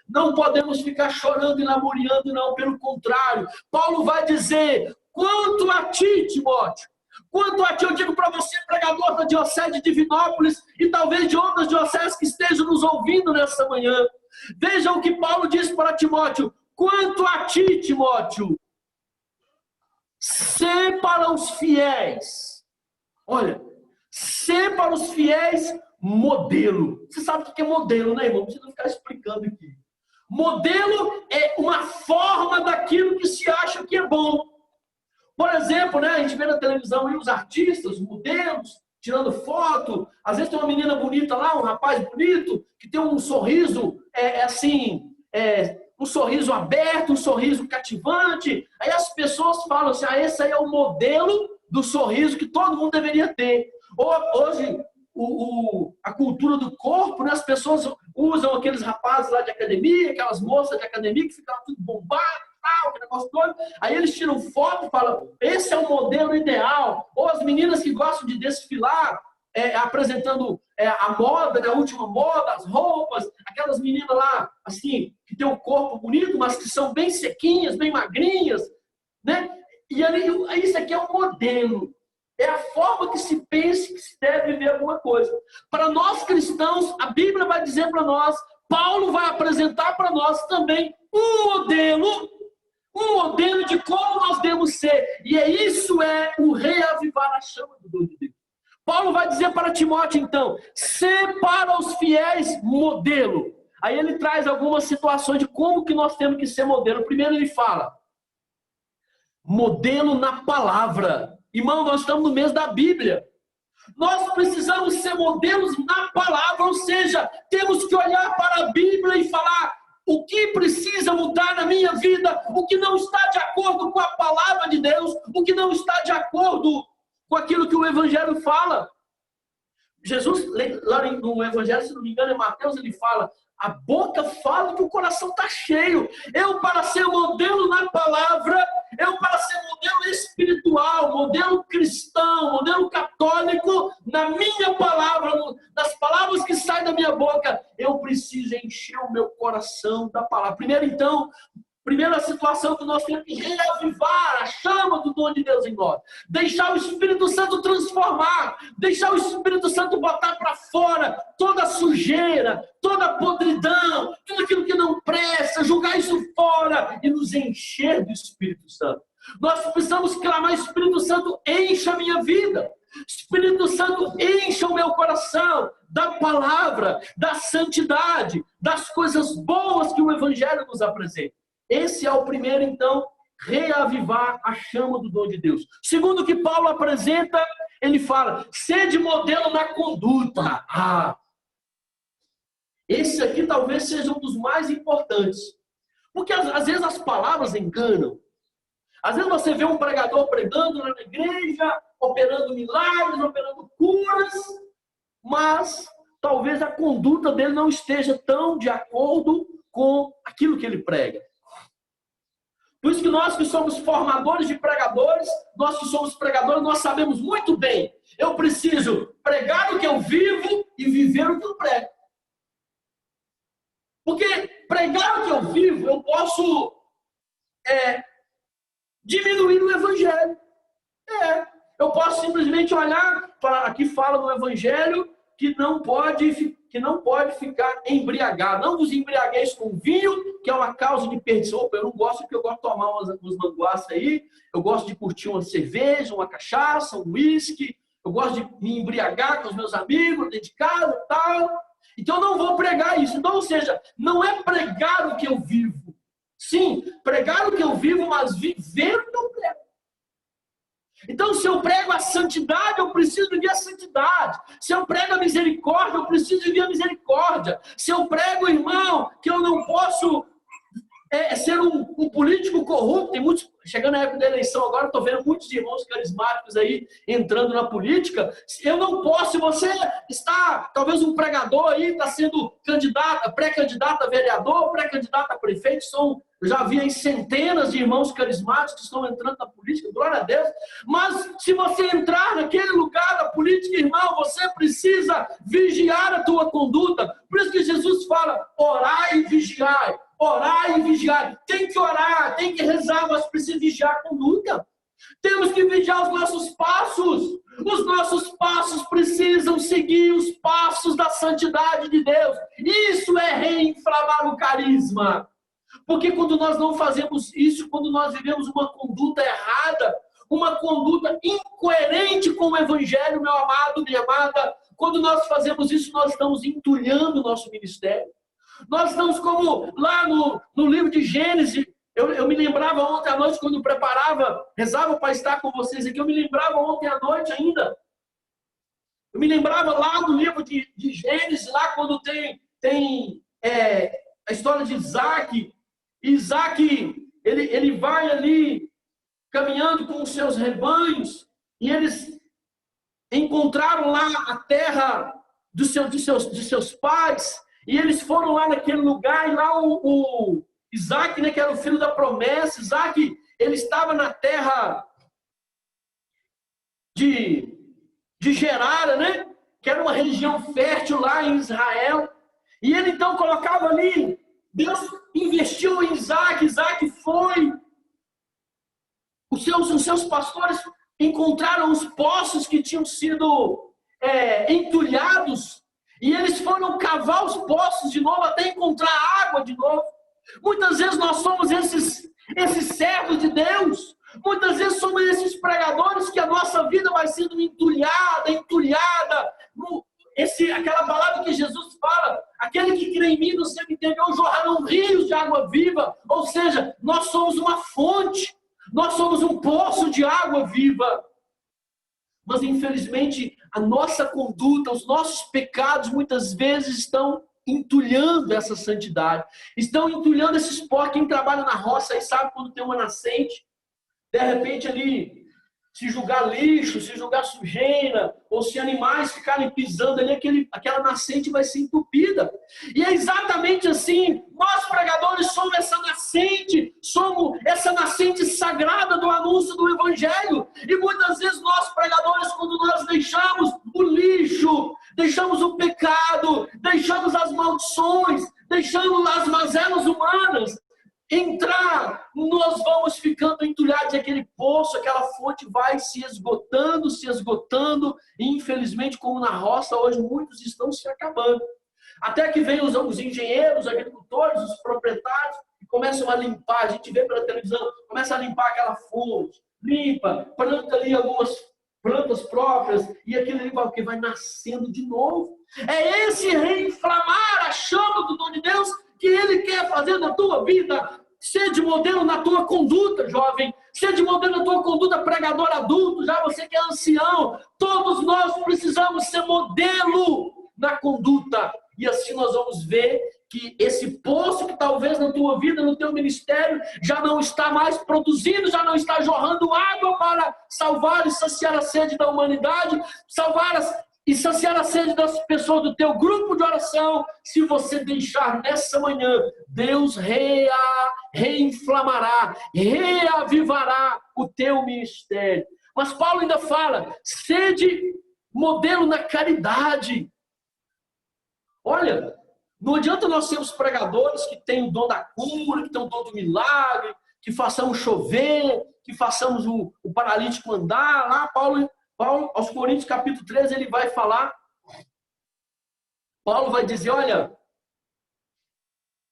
Não podemos ficar chorando e lamuriando, não, pelo contrário. Paulo vai dizer, quanto a ti, Timóteo, quanto a ti, eu digo para você, pregador da Diocese de Divinópolis e talvez de outras dioceses que estejam nos ouvindo nessa manhã, vejam o que Paulo diz para Timóteo, quanto a ti, Timóteo, sê para os fiéis, olha, sê para os fiéis modelo. Você sabe o que é modelo, né, irmão? Não precisa ficar explicando aqui. Modelo é uma forma daquilo que se acha que é bom. Por exemplo, né, a gente vê na televisão aí os artistas, os modelos, tirando foto. Às vezes tem uma menina bonita lá, um rapaz bonito, que tem um sorriso, um sorriso aberto, um sorriso cativante. Aí as pessoas falam assim, esse aí é o modelo do sorriso que todo mundo deveria ter. Hoje, a cultura do corpo, né, as pessoas usam aqueles rapazes lá de academia, aquelas moças de academia que ficam tudo bombado, aquele negócio todo. Aí eles tiram foto e falam, esse é o modelo ideal. Ou as meninas que gostam de desfilar, apresentando a moda, né, a última moda, as roupas, aquelas meninas lá, assim, que tem um corpo bonito, mas que são bem sequinhas, bem magrinhas, né? E ali, isso aqui é um modelo. É a forma que se pensa que se deve viver alguma coisa. Para nós cristãos, a Bíblia vai dizer para nós, Paulo vai apresentar para nós também um modelo de como nós devemos ser. E isso é o reavivar a chama do dom de Deus. Paulo vai dizer para Timóteo, então, ser para os fiéis modelo. Aí ele traz algumas situações de como que nós temos que ser modelo. Primeiro ele fala, modelo na palavra. Irmão, nós estamos no mês da Bíblia. Nós precisamos ser modelos na palavra, ou seja, temos que olhar para a Bíblia e falar o que precisa mudar na minha vida, o que não está de acordo com a palavra de Deus, o que não está de acordo com aquilo que o Evangelho fala. Jesus, lá no Evangelho, se não me engano, é Mateus, ele fala, a boca fala que o coração está cheio. Eu, para ser modelo na palavra, eu, para ser modelo espiritual, modelo cristão, modelo católico, na minha palavra, nas palavras que saem da minha boca, eu preciso encher o meu coração da palavra. Primeiro, então, Primeira situação que nós temos que reavivar a chama do dom de Deus em nós. Deixar o Espírito Santo transformar. Deixar o Espírito Santo botar para fora toda a sujeira, toda a podridão, tudo aquilo que não presta, jogar isso fora e nos encher do Espírito Santo. Nós precisamos clamar: Espírito Santo, encha a minha vida. Espírito Santo, encha o meu coração da palavra, da santidade, das coisas boas que o Evangelho nos apresenta. Esse é o primeiro, então, reavivar a chama do dom de Deus. Segundo o que Paulo apresenta, ele fala: sede modelo na conduta. Esse aqui talvez seja um dos mais importantes. Porque às vezes as palavras enganam. Às vezes você vê um pregador pregando na igreja, operando milagres, operando curas, mas talvez a conduta dele não esteja tão de acordo com aquilo que ele prega. Por isso que nós que somos formadores de pregadores, nós que somos pregadores, nós sabemos muito bem: eu preciso pregar o que eu vivo e viver o que eu prego. Porque pregar o que eu vivo, eu posso diminuir o Evangelho. Eu posso simplesmente olhar para aqui fala no Evangelho que não pode ficar embriagado. Não vos embriagueis com vinho, que é uma causa de perdição. Opa, eu não gosto, porque eu gosto de tomar uns manguaças aí, eu gosto de curtir uma cerveja, uma cachaça, um uísque, eu gosto de me embriagar com os meus amigos, dentro de casa e tal. Então eu não vou pregar isso. Então, ou seja, não é pregar o que eu vivo. Sim, pregar o que eu vivo, mas viver o que eu prego. Então, se eu prego a santidade, eu preciso viver a santidade. Se eu prego a misericórdia, eu preciso viver a misericórdia. Se eu prego, irmão, que eu não posso ser um político corrupto, tem muitos, chegando na época da eleição agora, estou vendo muitos irmãos carismáticos aí entrando na política. Eu não posso, se você está, talvez um pregador aí, está sendo pré-candidato a vereador, pré-candidato a prefeito, eu já vi aí centenas de irmãos carismáticos que estão entrando na política, glória a Deus. Mas se você entrar naquele lugar da política, irmão, você precisa vigiar a tua conduta. Por isso que Jesus fala: orai e vigiai. Orar e vigiar. Tem que orar, tem que rezar, mas precisa vigiar a conduta. Temos que vigiar os nossos passos. Os nossos passos precisam seguir os passos da santidade de Deus. Isso é reinflamar o carisma. Porque quando nós não fazemos isso, quando nós vivemos uma conduta errada, uma conduta incoerente com o Evangelho, meu amado, minha amada, quando nós fazemos isso, nós estamos entulhando o nosso ministério. Nós estamos como lá no livro de Gênesis. Eu me lembrava ontem à noite, quando eu preparava, rezava para estar com vocês aqui, eu me lembrava ontem à noite ainda. Eu me lembrava lá no livro de Gênesis, lá quando tem a história de Isaac. Isaac, ele vai ali caminhando com os seus rebanhos, e eles encontraram lá a terra dos seus pais. E eles foram lá naquele lugar, e lá o Isaac, né, que era o filho da promessa, Isaac, ele estava na terra de Gerara, né, que era uma região fértil lá em Israel. E ele então colocava ali, Deus investiu em Isaac, Isaac foi. Os seus pastores encontraram os poços que tinham sido entulhados. E eles foram cavar os poços de novo até encontrar água de novo. Muitas vezes nós somos esses servos de Deus. Muitas vezes somos esses pregadores que a nossa vida vai sendo entulhada. Aquela palavra que Jesus fala: aquele que crê em mim, no seu interior jorrarão rios de água viva. Ou seja, nós somos uma fonte. Nós somos um poço de água viva. Mas infelizmente a nossa conduta, os nossos pecados muitas vezes estão entulhando essa santidade. Estão entulhando esses poços. Quem trabalha na roça aí sabe quando tem uma nascente, de repente ali, se jogar lixo, se jogar sujeira, ou se animais ficarem pisando ali, aquela nascente vai ser entupida. E é exatamente assim, nós pregadores somos essa nascente sagrada do anúncio do Evangelho. E muitas vezes nós pregadores, quando nós deixamos o lixo, deixamos o pecado, deixamos as maldições, deixamos as mazelas humanas, entrar, nós vamos ficando entulhados, aquele poço, aquela fonte vai se esgotando, e infelizmente, como na roça, hoje muitos estão se acabando. Até que vem os engenheiros, os agricultores, os proprietários, e começam a limpar, a gente vê pela televisão, começa a limpar aquela fonte, limpa, planta ali algumas plantas próprias, e aquilo ali vai nascendo de novo. É esse reinflamar a chama do dom de Deus que Ele quer fazer na tua vida. Seja modelo na tua conduta, jovem. Seja modelo na tua conduta, pregador adulto, já você que é ancião. Todos nós precisamos ser modelo na conduta. E assim nós vamos ver que esse poço que talvez na tua vida, no teu ministério, já não está mais produzindo, já não está jorrando água para salvar e saciar a sede da humanidade, e saciar a sede das pessoas do teu grupo de oração. Se você deixar nessa manhã, Deus reinflamará, reavivará o teu ministério. Mas Paulo ainda fala, sede modelo na caridade. Olha, não adianta nós sermos pregadores que têm o dom da cura, que têm o dom do milagre, que façamos chover, que façamos o paralítico andar. Lá, Paulo, aos Coríntios, capítulo 13, ele vai falar. Paulo vai dizer, olha,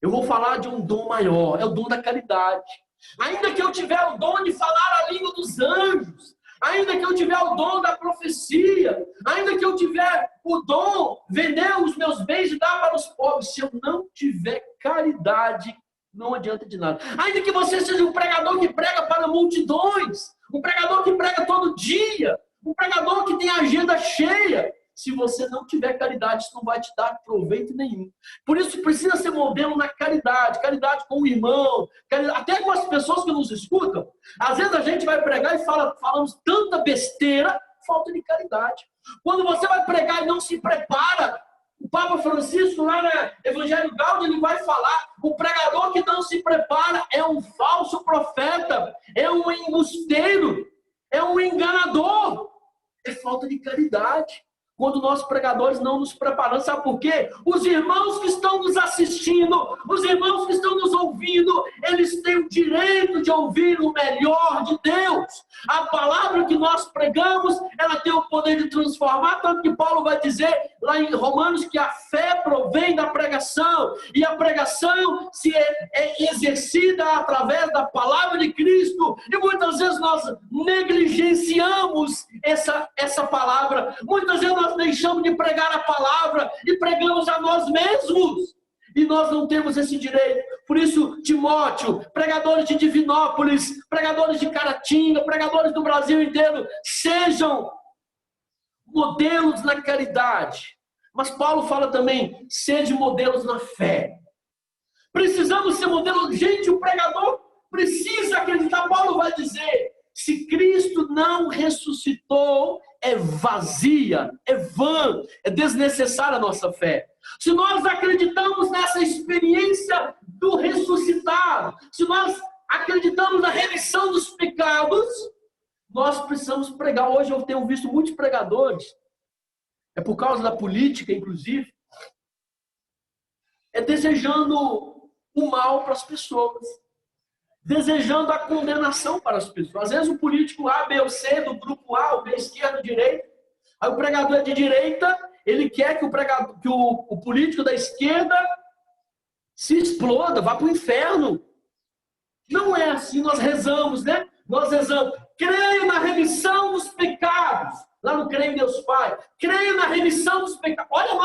eu vou falar de um dom maior, é o dom da caridade. Ainda que eu tiver o dom de falar a língua dos anjos, ainda que eu tiver o dom da profecia, ainda que eu tiver o dom de vender os meus bens e dar para os pobres, se eu não tiver caridade, não adianta de nada. Ainda que você seja um pregador que prega para multidões, um pregador que prega todo dia, um pregador que tem a agenda cheia, se você não tiver caridade, isso não vai te dar proveito nenhum. Por isso precisa ser modelo na caridade, caridade com o irmão, até com as pessoas que nos escutam. Às vezes a gente vai pregar e falamos tanta besteira, falta de caridade. Quando você vai pregar e não se prepara, o Papa Francisco lá no Evangelho Gaudium, ele vai falar, o pregador que não se prepara é um falso profeta, é um embusteiro, é um enganador, é falta de caridade. Quando nós pregadores não nos preparamos, sabe por quê? Os irmãos que estão nos assistindo, os irmãos que estão nos ouvindo, eles têm o direito de ouvir o melhor de Deus. A palavra que nós pregamos, ela tem o poder de transformar, tanto que Paulo vai dizer lá em Romanos que a fé provém da pregação, e a pregação é exercida através da palavra de Cristo, e muitas vezes nós negligenciamos essa palavra, muitas vezes nós deixamos de pregar a palavra e pregamos a nós mesmos. E nós não temos esse direito. Por isso, Timóteo, pregadores de Divinópolis, pregadores de Caratinga, pregadores do Brasil inteiro, sejam modelos na caridade. Mas Paulo fala também, sejam modelos na fé. Precisamos ser modelos. Gente, o pregador precisa acreditar. Paulo vai dizer, se Cristo não ressuscitou, é vazia, é vã, é desnecessária a nossa fé. Se nós acreditamos nessa experiência do ressuscitado, se nós acreditamos na remissão dos pecados, nós precisamos pregar. Hoje eu tenho visto muitos pregadores, é por causa da política, inclusive, desejando o mal para as pessoas, desejando a condenação para as pessoas. Às vezes o político A, B ou C, do grupo A, o B, esquerda, direita, aí o pregador é de direita, ele quer que o político da esquerda se exploda, vá para o inferno. Não é assim, nós rezamos, né? Nós rezamos, creio na remissão dos pecados, lá no Creio em Deus Pai, creio na remissão dos pecados. Olha a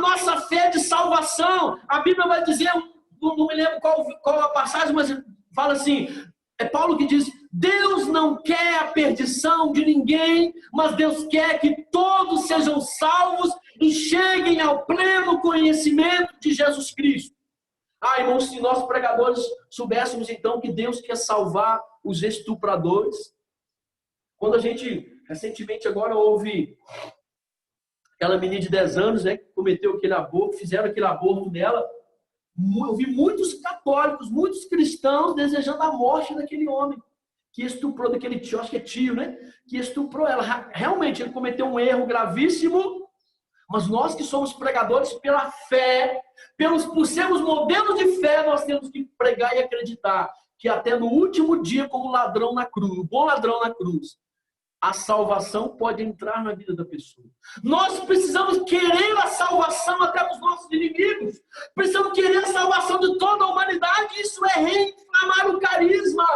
nossa fé de salvação. A Bíblia vai dizer, não me lembro qual a passagem, mas fala assim, é Paulo que diz, Deus não quer a perdição de ninguém, mas Deus quer que todos sejam salvos e cheguem ao pleno conhecimento de Jesus Cristo. Irmãos, se nós pregadores soubéssemos então que Deus quer salvar os estupradores, quando a gente, recentemente agora, houve aquela menina de 10 anos, né, que cometeu aquele aborto, fizeram aquele aborto nela, eu vi muitos católicos, muitos cristãos desejando a morte daquele homem que estuprou, daquele tio, acho que é tio, né? Que estuprou ela. Realmente, ele cometeu um erro gravíssimo, Mas nós que somos pregadores pela fé, por sermos modelos de fé, nós temos que pregar e acreditar que até no último dia, como ladrão na cruz, o bom ladrão na cruz, a salvação pode entrar na vida da pessoa. Nós precisamos querer a salvação até dos nossos inimigos. Precisamos querer a salvação de toda a humanidade. Isso é reinflamar o carisma.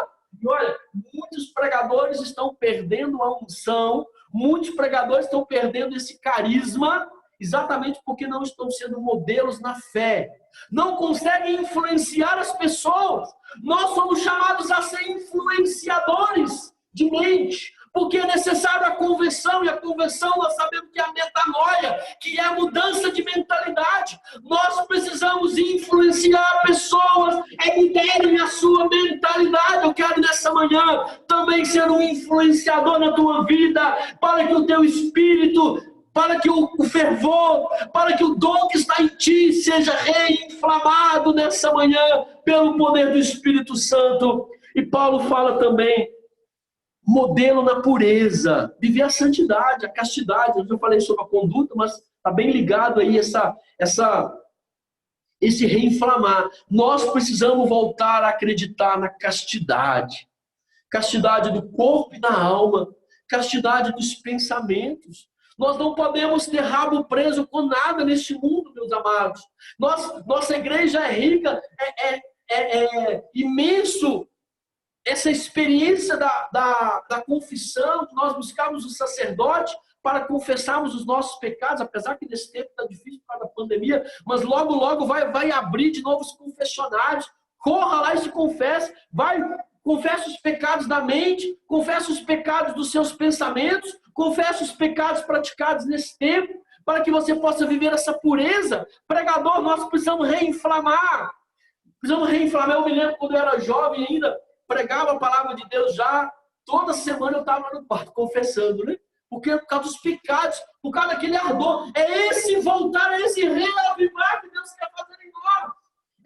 E olha, muitos pregadores estão perdendo a unção, muitos pregadores estão perdendo esse carisma, exatamente porque não estão sendo modelos na fé. Não conseguem influenciar as pessoas. Nós somos chamados a ser influenciadores de mente, porque é necessário a conversão, e a conversão nós sabemos que é a metanoia, que é a mudança de mentalidade. Nós precisamos influenciar pessoas a mudarem a sua mentalidade. Eu quero nessa manhã também ser um influenciador na tua vida, para que o teu espírito, para que o fervor, para que o dom que está em ti seja reinflamado nessa manhã pelo poder do Espírito Santo. E Paulo fala também, modelo na pureza, viver a santidade, a castidade. Eu já falei sobre a conduta, mas está bem ligado aí esse reinflamar. Nós precisamos voltar a acreditar na castidade. Castidade do corpo e da alma, castidade dos pensamentos. Nós não podemos ter rabo preso com nada neste mundo, meus amados. Nossa igreja é rica, é imenso essa experiência da confissão, que nós buscamos o sacerdote para confessarmos os nossos pecados, apesar que nesse tempo está difícil por causa da pandemia, mas logo, logo vai abrir de novo os confessionários. Corra lá e se confesse, confessa os pecados da mente, confessa os pecados dos seus pensamentos, confessa os pecados praticados nesse tempo, para que você possa viver essa pureza. Pregador, nós precisamos reinflamar. Eu me lembro quando eu era jovem ainda, pregava a palavra de Deus já, toda semana eu estava no quarto confessando, né? Porque por causa dos pecados, por causa daquele ardor, é esse voltar, é esse reavivar que Deus quer fazer em nós.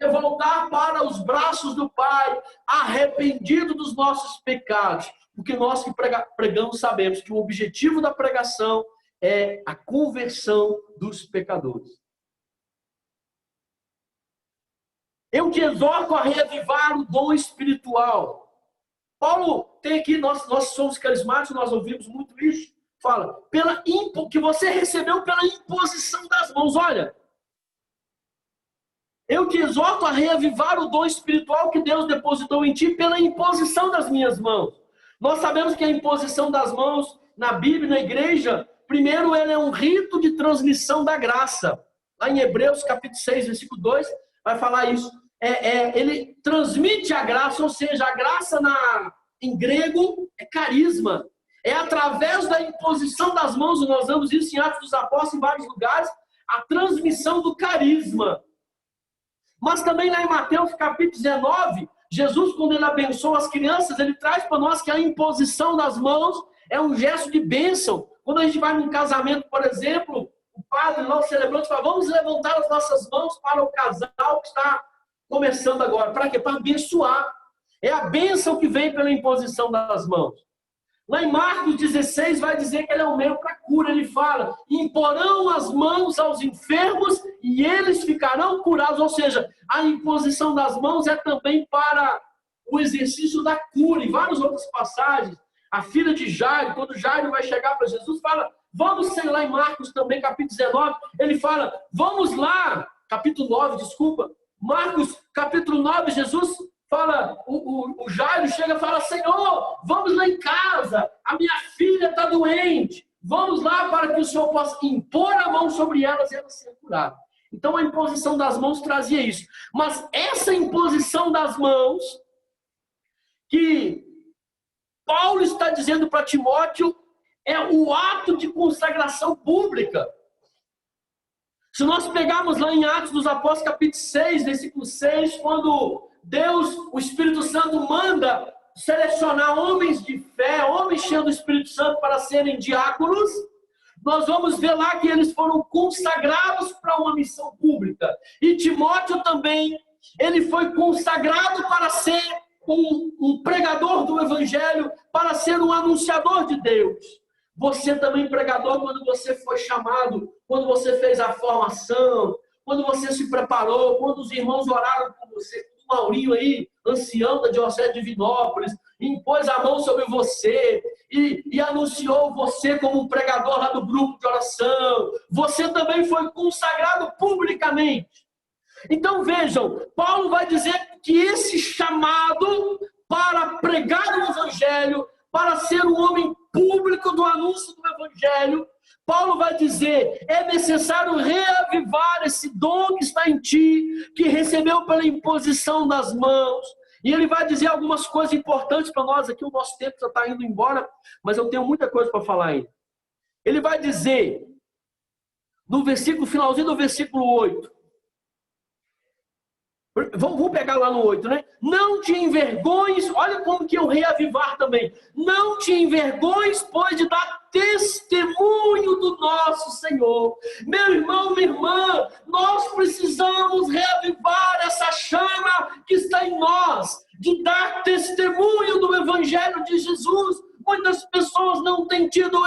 É voltar para os braços do Pai, arrependido dos nossos pecados. Porque nós que pregamos sabemos que o objetivo da pregação é a conversão dos pecadores. Eu te exorto a reavivar o dom espiritual. Paulo tem aqui, nós somos carismáticos, nós ouvimos muito isso. Fala, que você recebeu pela imposição das mãos. Olha, eu te exorto a reavivar o dom espiritual que Deus depositou em ti pela imposição das minhas mãos. Nós sabemos que a imposição das mãos na Bíblia, na igreja, primeiro ela é um rito de transmissão da graça. Lá em Hebreus capítulo 6, versículo 2, vai falar isso. Ele transmite a graça, ou seja, a graça em grego é carisma. É através da imposição das mãos, e nós vemos isso em Atos dos Apóstolos, em vários lugares, a transmissão do carisma. Mas também lá em Mateus capítulo 19, Jesus, quando ele abençoa as crianças, ele traz para nós que a imposição das mãos é um gesto de bênção. Quando a gente vai num casamento, por exemplo, o padre lá, o celebrante, fala, vamos levantar as nossas mãos para o casal que está começando agora. Para quê? Para abençoar. É a bênção que vem pela imposição das mãos. Lá em Marcos 16 vai dizer que ele é um meio para cura. Ele fala, imporão as mãos aos enfermos e eles ficarão curados. Ou seja, a imposição das mãos é também para o exercício da cura. Em várias outras passagens, a filha de Jairo, quando Jairo vai chegar para Jesus, fala, vamos ser lá em Marcos também, capítulo 19, ele fala, vamos lá, capítulo 9, desculpa, Marcos, capítulo 9, Jesus fala, o Jairo chega e fala, Senhor, vamos lá em casa, a minha filha está doente, vamos lá para que o Senhor possa impor a mão sobre elas e elas serem curadas. Então a imposição das mãos trazia isso. Mas essa imposição das mãos, que Paulo está dizendo para Timóteo, é o ato de consagração pública. Se nós pegarmos lá em Atos dos Apóstolos, capítulo 6, versículo 6, quando Deus, o Espírito Santo, manda selecionar homens de fé, homens cheios do Espírito Santo para serem diáconos, nós vamos ver lá que eles foram consagrados para uma missão pública. E Timóteo também, ele foi consagrado para ser um pregador do Evangelho, para ser um anunciador de Deus. Você também, pregador, quando você foi chamado quando você fez a formação, quando você se preparou, quando os irmãos oraram por você, o Maurinho aí, ancião da Diocese de Divinópolis, impôs a mão sobre você e anunciou você como um pregador lá do grupo de oração. Você também foi consagrado publicamente. Então vejam, Paulo vai dizer que esse chamado para pregar o Evangelho, para ser um homem público do anúncio do Evangelho, Paulo vai dizer, é necessário reavivar esse dom que está em ti, que recebeu pela imposição das mãos. E ele vai dizer algumas coisas importantes para nós aqui, o nosso tempo já está indo embora, mas eu tenho muita coisa para falar ainda. Ele vai dizer, no versículo, finalzinho do versículo 8, vamos pegar lá no 8, né? Não te envergonhes, olha como que eu reavivar também. Não te envergonhes, pois, de dar testemunho do nosso Senhor. Meu irmão, minha irmã, nós precisamos reavivar essa chama que está em nós, de dar testemunho do Evangelho de Jesus. Muitas pessoas não têm tido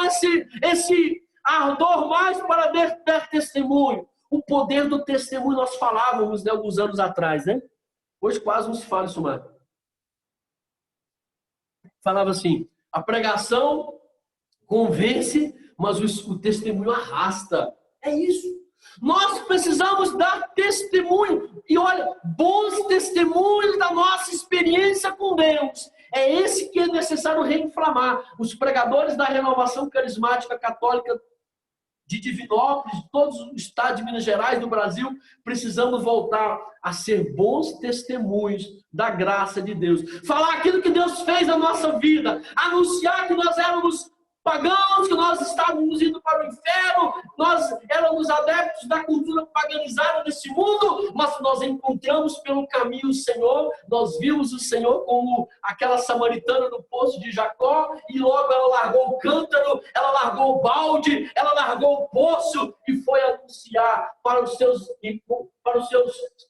esse ardor mais para dar testemunho. O poder do testemunho nós falávamos, né, alguns anos atrás, né? Hoje quase não se fala isso mais. Falava assim, a pregação convence, mas o testemunho arrasta. É isso. Nós precisamos dar testemunho. E olha, bons testemunhos da nossa experiência com Deus. É esse que é necessário reinflamar. Os pregadores da renovação carismática católica de Divinópolis, de todos os estados de Minas Gerais, do Brasil, precisamos voltar a ser bons testemunhos da graça de Deus. Falar aquilo que Deus fez na nossa vida, anunciar que nós éramos pagãos, que nós estávamos indo para o inferno, nós éramos adeptos da cultura paganizada desse mundo, mas nós encontramos pelo caminho o Senhor, nós vimos o Senhor como aquela samaritana no poço de Jacó, e logo ela largou o cântaro, ela largou o balde, ela largou o poço e foi anunciar para os seus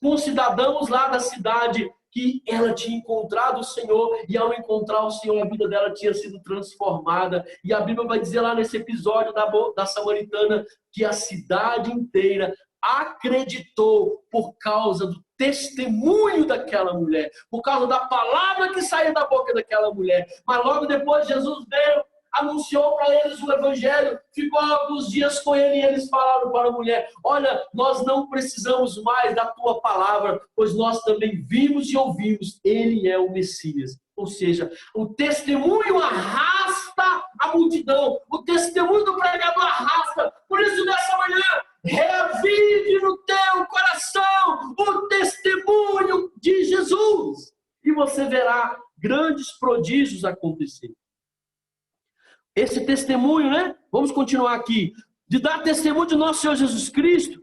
concidadãos lá da cidade que ela tinha encontrado o Senhor, e ao encontrar o Senhor, a vida dela tinha sido transformada. E a Bíblia vai dizer lá nesse episódio da samaritana que a cidade inteira acreditou por causa do testemunho daquela mulher, por causa da palavra que saía da boca daquela mulher. Mas logo depois Jesus veio, anunciou para eles o Evangelho, ficou alguns dias com ele e eles falaram para a mulher, olha, nós não precisamos mais da tua palavra, pois nós também vimos e ouvimos, ele é o Messias. Ou seja, o testemunho arrasta a multidão, o testemunho do pregador arrasta. Por isso, nessa manhã, reavive no teu coração o testemunho de Jesus, e você verá grandes prodígios acontecer. Esse testemunho, né? Vamos continuar aqui. De dar testemunho de nosso Senhor Jesus Cristo.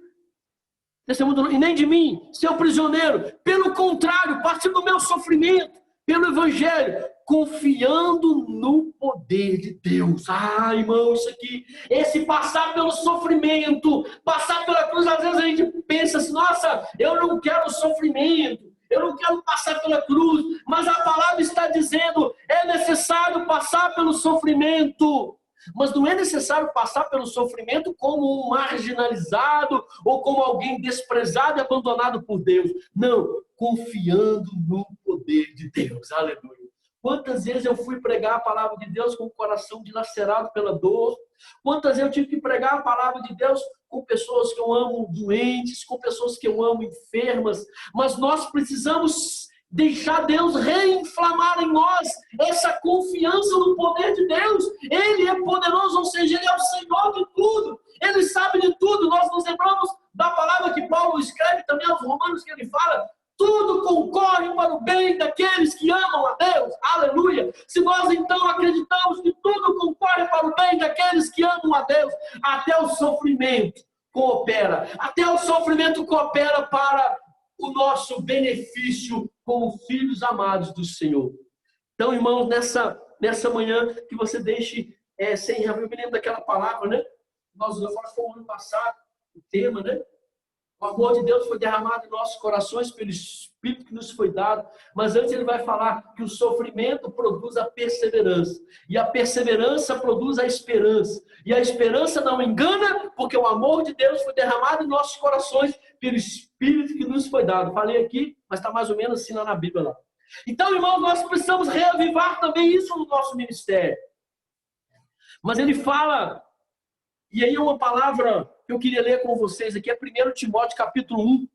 Testemunho e nem de mim, seu prisioneiro. Pelo contrário, partindo do meu sofrimento, pelo Evangelho, confiando no poder de Deus. Ah, irmão, isso aqui, esse passar pelo sofrimento, passar pela cruz, às vezes a gente pensa assim, nossa, eu não quero sofrimento. Eu não quero passar pela cruz, mas a palavra está dizendo, é necessário passar pelo sofrimento. Mas não é necessário passar pelo sofrimento como um marginalizado ou como alguém desprezado e abandonado por Deus. Não, confiando no poder de Deus. Aleluia. Quantas vezes eu fui pregar a palavra de Deus com o coração dilacerado pela dor? Quantas vezes eu tive que pregar a palavra de Deus com pessoas que eu amo doentes, com pessoas que eu amo enfermas? Mas nós precisamos deixar Deus reinflamar em nós essa confiança no poder de Deus. Ele é poderoso, ou seja, Ele é o Senhor de tudo. Ele sabe de tudo. Nós nos lembramos da palavra que Paulo escreve também aos Romanos, que ele fala, tudo concorre para o bem daqueles que amam a Deus. Aleluia! Se nós então acreditamos que tudo concorre para o bem daqueles que amam a Deus, até o sofrimento coopera. Até o sofrimento coopera para o nosso benefício como filhos amados do Senhor. Então, irmãos, nessa manhã, que você deixe sem... Eu me lembro daquela palavra, né? Nós fomos no ano passado, o tema, né? O amor de Deus foi derramado em nossos corações pelo Espírito que nos foi dado. Mas antes ele vai falar que o sofrimento produz a perseverança. E a perseverança produz a esperança. E a esperança não engana, porque o amor de Deus foi derramado em nossos corações pelo Espírito que nos foi dado. Falei aqui, mas está mais ou menos assim lá na Bíblia. Lá. Então, irmãos, nós precisamos reavivar também isso no nosso ministério. Mas ele fala, e aí uma palavra que eu queria ler com vocês aqui, é 1 Timóteo capítulo 1.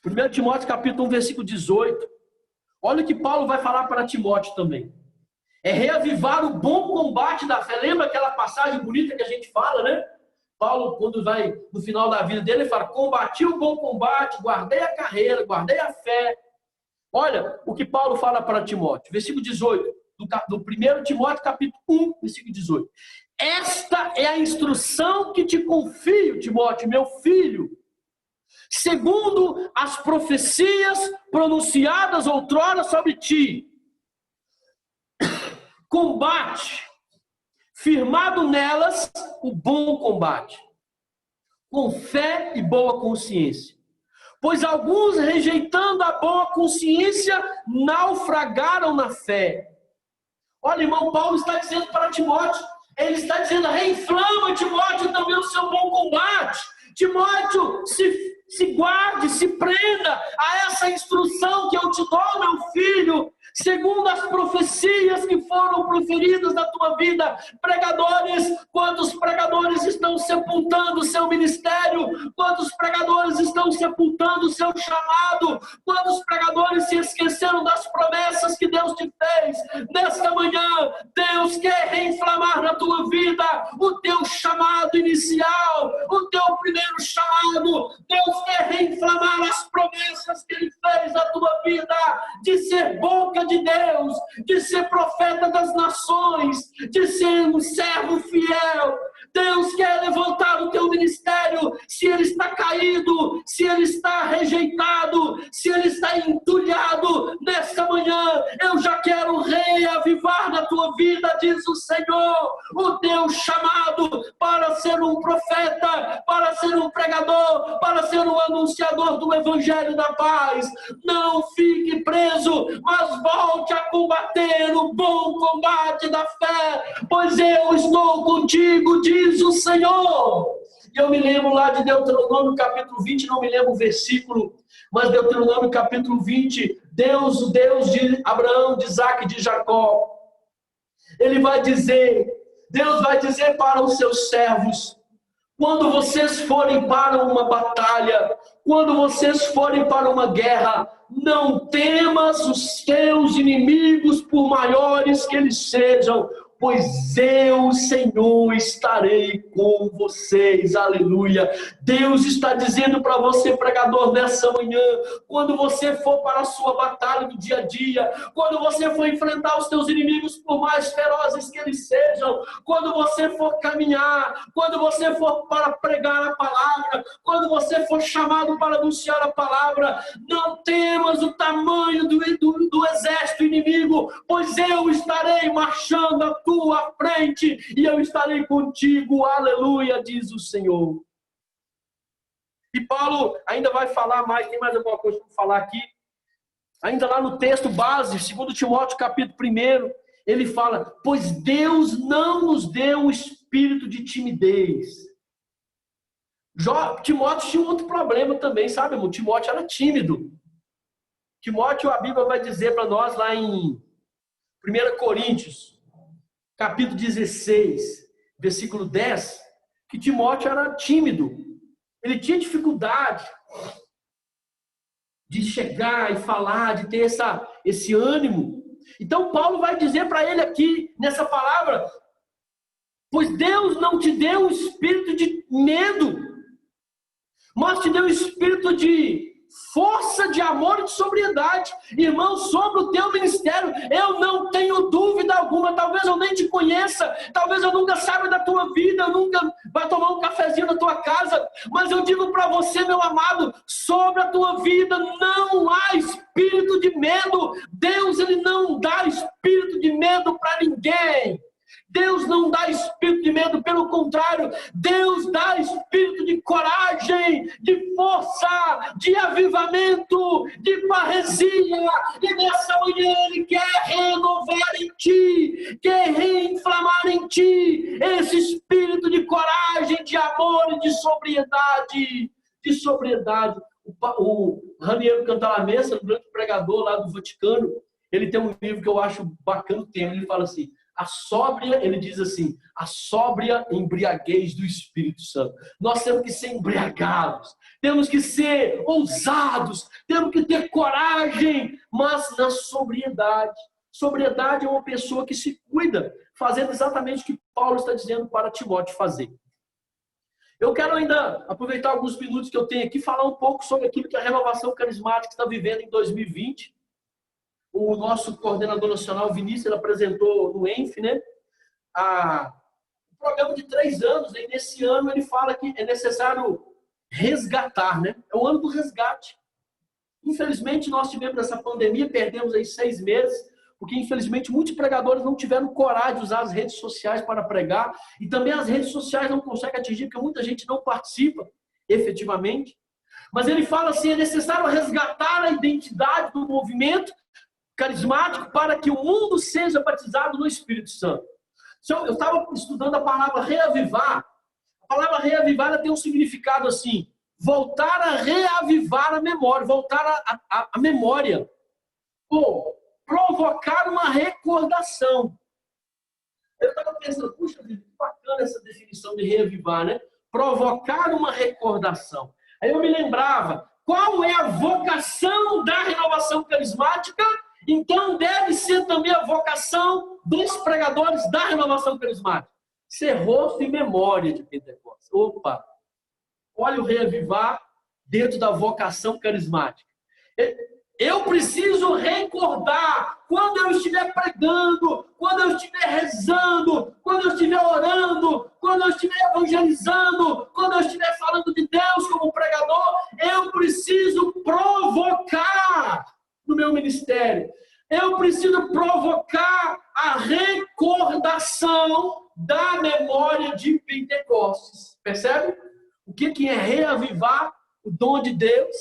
1 Timóteo capítulo 1, versículo 18. Olha o que Paulo vai falar para Timóteo também. É reavivar o bom combate da fé. Lembra aquela passagem bonita que a gente fala, né? Paulo, quando vai no final da vida dele, ele fala, combati o bom combate, guardei a carreira, guardei a fé. Olha o que Paulo fala para Timóteo, versículo 18, do 1 Timóteo, capítulo 1, versículo 18. Esta é a instrução que te confio, Timóteo, meu filho, segundo as profecias pronunciadas outrora sobre ti. Combate, firmado nelas, o bom combate, com fé e boa consciência. Pois alguns, rejeitando a boa consciência, naufragaram na fé. Olha, irmão, Paulo está dizendo para Timóteo, ele está dizendo, reinflama, Timóteo, também o seu bom combate. Timóteo, se guarde, se prenda a essa instrução que eu te dou, meu filho, segundo as profecias que foram proferidas na tua vida. Pregadores, quantos pregadores estão sepultando o seu ministério? Quantos pregadores estão sepultando o seu chamado? Quantos pregadores se esqueceram das promessas que Deus te fez? Nesta manhã, Deus quer reinflamar na tua vida o teu chamado inicial, o teu primeiro chamado. Deus quer reinflamar as promessas que Ele fez na tua vida, de ser boca de Deus, de ser profeta das nações, de ser um servo fiel. Deus quer levantar o teu ministério. Se ele está caído, se ele está rejeitado, se ele está entulhado, nesta manhã eu já quero reavivar na tua vida, diz o Senhor, o teu chamado para ser um profeta, para ser um pregador, para ser um anunciador do evangelho da paz. Não fique preso, mas volte a combater o bom combate da fé, pois eu estou contigo, diz o Senhor. E eu me lembro lá de Deuteronômio capítulo 20, não me lembro o versículo, mas Deuteronômio capítulo 20, Deus, o Deus de Abraão, de Isaac e de Jacó, Ele vai dizer, Deus vai dizer para os seus servos, quando vocês forem para uma batalha, quando vocês forem para uma guerra, não temas os teus inimigos, por maiores que eles sejam, pois eu, Senhor, estarei com vocês. Aleluia. Deus está dizendo para você, pregador, nessa manhã, quando você for para a sua batalha do dia a dia, quando você for enfrentar os teus inimigos, por mais ferozes que eles sejam, quando você for caminhar, quando você for para pregar a palavra, quando você for chamado para anunciar a palavra, não temas o tamanho do exército inimigo, pois eu estarei marchando a tua frente e eu estarei contigo, aleluia, diz o Senhor. E Paulo ainda vai falar mais, tem mais alguma coisa para falar aqui? Ainda lá no texto base, 2 Timóteo capítulo 1, ele fala, pois Deus não nos deu um espírito de timidez. Timóteo tinha um outro problema também, sabe, irmão? Timóteo era tímido. Timóteo, a Bíblia vai dizer para nós lá em 1 Coríntios, capítulo 16, versículo 10, que Timóteo era tímido. Ele tinha dificuldade de chegar e falar, de ter esse ânimo. Então Paulo vai dizer para ele aqui, nessa palavra, pois Deus não te deu um espírito de medo, mas te deu um espírito de força, de amor e de sobriedade. Irmão, sobre o teu ministério, eu não tenho dúvida alguma. Talvez eu nem te conheça, talvez eu nunca saiba da tua vida, eu nunca vá tomar um cafezinho na tua casa, mas eu digo para você, meu amado, sobre a tua vida não há espírito de medo. Deus, Ele não dá espírito de medo para ninguém. Deus não dá espírito de medo, pelo contrário, Deus dá espírito de coragem, de força, de avivamento, de parresia. E nessa manhã Ele quer renovar em ti, quer reinflamar em ti esse espírito de coragem, de amor e de sobriedade. De sobriedade. O Raniero Cantalamessa, um grande pregador lá do Vaticano, ele tem um livro que eu acho bacana o tema. Ele fala assim, ele diz assim, a sóbria embriaguez do Espírito Santo. Nós temos que ser embriagados, temos que ser ousados, temos que ter coragem, mas na sobriedade. Sobriedade é uma pessoa que se cuida, fazendo exatamente o que Paulo está dizendo para Timóteo fazer. Eu quero ainda aproveitar alguns minutos que eu tenho aqui, falar um pouco sobre aquilo que a Renovação Carismática está vivendo em 2020. O nosso coordenador nacional, Vinícius, ele apresentou no ENF, né, um programa de 3 anos, né, e nesse ano ele fala que é necessário resgatar, né? É o ano do resgate. Infelizmente, nós tivemos essa pandemia, perdemos aí 6 meses, porque infelizmente muitos pregadores não tiveram coragem de usar as redes sociais para pregar, e também as redes sociais não conseguem atingir, porque muita gente não participa efetivamente. Mas ele fala assim, é necessário resgatar a identidade do movimento carismático para que o mundo seja batizado no Espírito Santo. Eu estava estudando a palavra reavivar. A palavra reavivar ela tem um significado assim, voltar a reavivar a memória, voltar a memória. Ou provocar uma recordação. Eu estava pensando, puxa vida, que bacana essa definição de reavivar, né? Provocar uma recordação. Aí eu me lembrava, qual é a vocação da renovação carismática? Então deve ser também a vocação dos pregadores da renovação carismática. Ser rosto e memória de Pentecostes. Opa! Olha o reavivar dentro da vocação carismática. Eu preciso recordar quando eu estiver pregando, quando eu estiver rezando, quando eu estiver orando, quando eu estiver evangelizando, quando eu estiver falando de Deus como pregador, eu preciso provocar no meu ministério. Eu preciso provocar a recordação da memória de Pentecostes. Percebe? O que é reavivar o dom de Deus?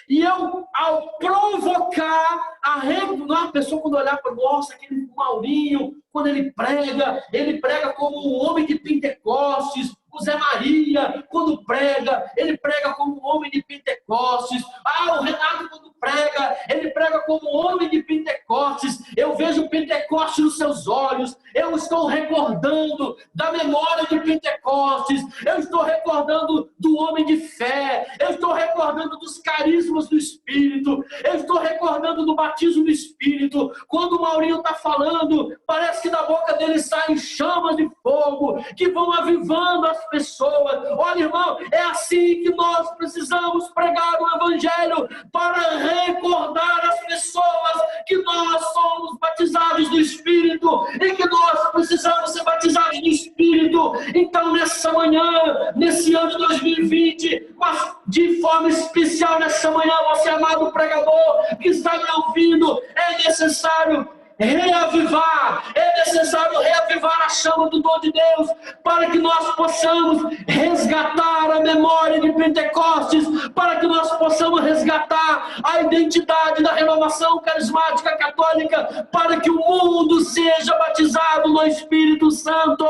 E eu, ao provocar a pessoa quando olhar para nossa, aquele Maurinho, quando ele prega como um homem de Pentecostes. O Zé Maria, quando prega, ele prega como um homem de Pentecostes. O Renato, quando prega, ele prega como um homem de Pentecostes. Eu vejo Pentecostes nos seus olhos. Eu estou recordando da memória de Pentecostes. Eu estou recordando do homem de fé. Eu estou recordando dos carismas do Espírito. Eu estou recordando do batismo do Espírito. Quando o Maurinho está falando, parece que da boca dele saem chamas de fogo que vão avivando as pessoas. Olha, irmão, é assim que nós precisamos pregar o Evangelho, para recordar as pessoas que nós somos batizados do Espírito e que nós precisamos ser batizados do Espírito. Então, nessa manhã, nesse ano de 2020, mas de forma especial nessa manhã, você amado pregador que está me ouvindo, é necessário reavivar, é necessário reavivar a chama do dom de Deus, para que nós possamos resgatar a memória de Pentecostes, para que nós possamos resgatar a identidade da renovação carismática católica, para que o mundo seja batizado no Espírito Santo.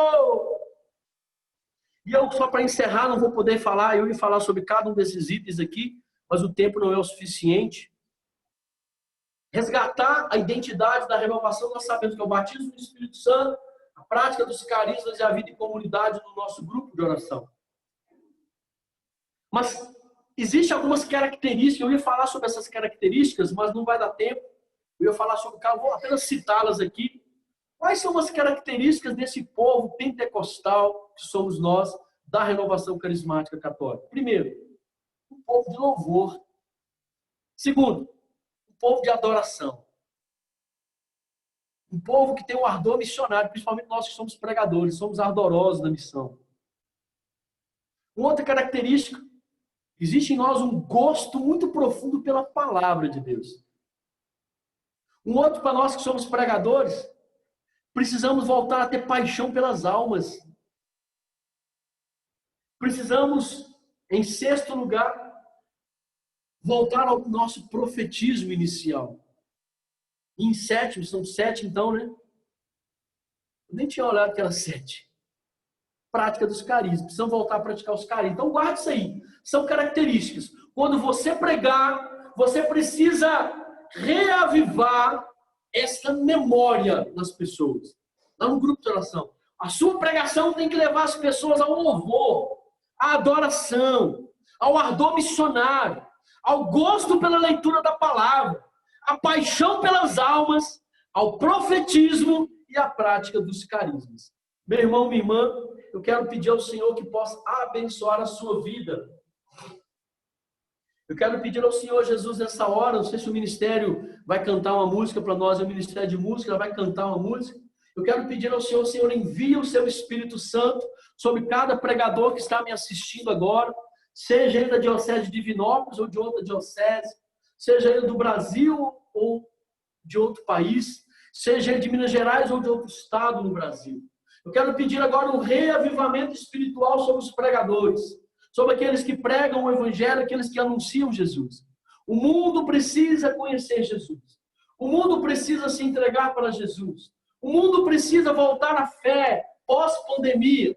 E eu, só para encerrar, não vou poder falar, eu ia falar sobre cada um desses itens aqui, mas o tempo não é o suficiente. Resgatar a identidade da renovação, nós sabemos que é o batismo do Espírito Santo, a prática dos carismas e a vida em comunidade no nosso grupo de oração. Mas existem algumas características, eu ia falar sobre essas características, mas não vai dar tempo. Eu ia falar sobre, vou apenas citá-las aqui. Quais são as características desse povo pentecostal que somos nós, da renovação carismática católica? Primeiro, um povo de louvor. Segundo, povo de adoração. Um povo que tem um ardor missionário, principalmente nós que somos pregadores, somos ardorosos na missão. Uma outra característica, existe em nós um gosto muito profundo pela palavra de Deus. Um outro para nós que somos pregadores, Precisamos voltar a ter paixão pelas almas. Precisamos, em sexto lugar, voltar ao nosso profetismo inicial. E em sétimo, são 7 então, né? Eu nem tinha olhado que era 7. Prática dos carismas. Precisamos voltar a praticar os carismas. Então guarde isso aí. São características. Quando você pregar, você precisa reavivar essa memória nas pessoas. Lá no grupo de oração. A sua pregação tem que levar as pessoas ao louvor, à adoração, ao ardor missionário, ao gosto pela leitura da palavra, à paixão pelas almas, ao profetismo e à prática dos carismas. Meu irmão, minha irmã, eu quero pedir ao Senhor que possa abençoar a sua vida. Eu quero pedir ao Senhor Jesus nessa hora, não sei se o ministério vai cantar uma música para nós, é o ministério de música, ela vai cantar uma música. Eu quero pedir ao Senhor, Senhor, envia o seu Espírito Santo sobre cada pregador que está me assistindo agora, seja ele da diocese de Divinópolis ou de outra diocese, seja ele do Brasil ou de outro país, seja ele de Minas Gerais ou de outro estado no Brasil. Eu quero pedir agora um reavivamento espiritual sobre os pregadores, sobre aqueles que pregam o Evangelho, aqueles que anunciam Jesus. O mundo precisa conhecer Jesus. O mundo precisa se entregar para Jesus. O mundo precisa voltar à fé pós-pandemia.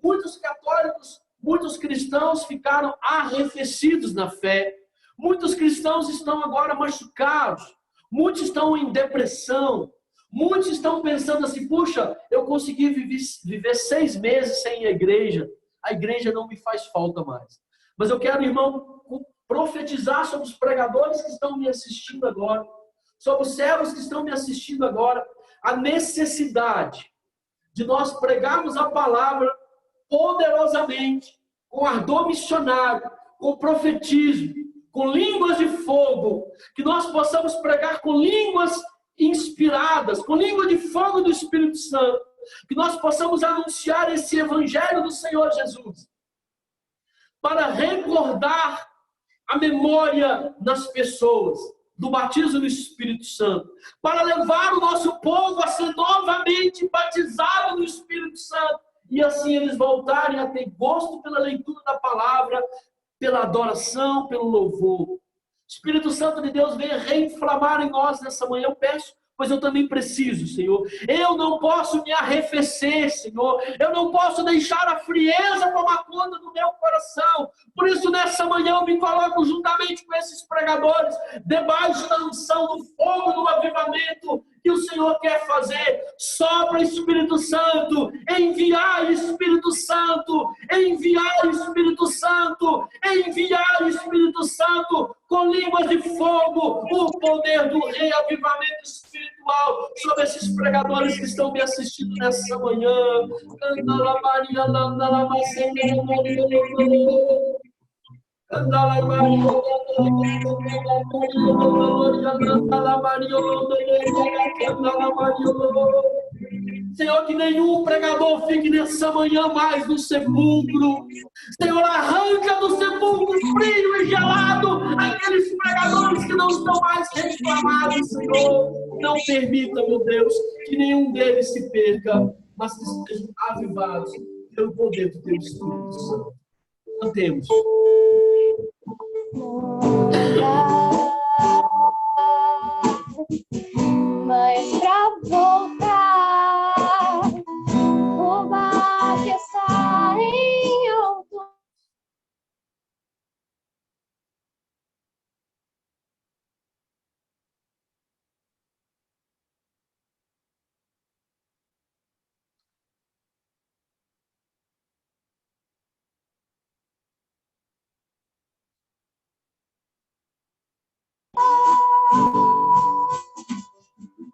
Muitos católicos, muitos cristãos ficaram arrefecidos na fé. Muitos cristãos estão agora machucados. Muitos estão em depressão. Muitos estão pensando assim, puxa, eu consegui viver 6 meses sem igreja. A igreja não me faz falta mais. Mas eu quero, irmão, profetizar sobre os pregadores que estão me assistindo agora, sobre os servos que estão me assistindo agora, a necessidade de nós pregarmos a palavra poderosamente, com ardor missionário, com profetismo, com línguas de fogo, que nós possamos pregar com línguas inspiradas, com língua de fogo do Espírito Santo, que nós possamos anunciar esse Evangelho do Senhor Jesus, para recordar a memória das pessoas do batismo do Espírito Santo, para levar o nosso povo a ser novamente batizado no Espírito Santo, e assim eles voltarem a ter gosto pela leitura da palavra, pela adoração, pelo louvor. Espírito Santo de Deus, venha reinflamar em nós nessa manhã, eu peço, pois eu também preciso, Senhor. Eu não posso me arrefecer, Senhor. Eu não posso deixar a frieza tomar conta do meu coração. Por isso, nessa manhã, eu me coloco juntamente com esses pregadores, debaixo da unção do fogo do avivamento que o Senhor quer fazer. Sopra, Espírito Santo, enviar Espírito Santo, enviar Espírito Santo, enviar Espírito Santo, com línguas de fogo, o poder do reavivamento espiritual sobre esses pregadores que estão me assistindo nessa manhã. Senhor, que nenhum pregador fique nessa manhã mais no sepulcro. Senhor, arranca do sepulcro frio e gelado aqueles pregadores que não estão mais reclamados, Senhor. Não permita, meu Deus, que nenhum deles se perca, mas que sejam avivados pelo poder do Teu Espírito Santo. Cantemos. Mas pra voltar, o mar que está em alto.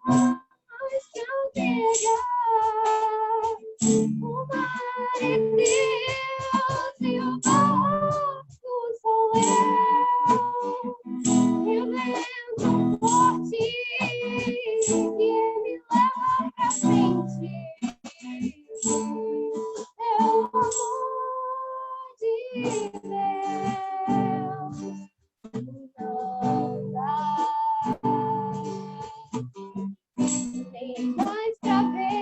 Mas se eu pegar, o mar é Deus e o barco sou eu. E o vento forte que me leva pra frente é o amor de Deus. Não dá. Tem mais pra ver.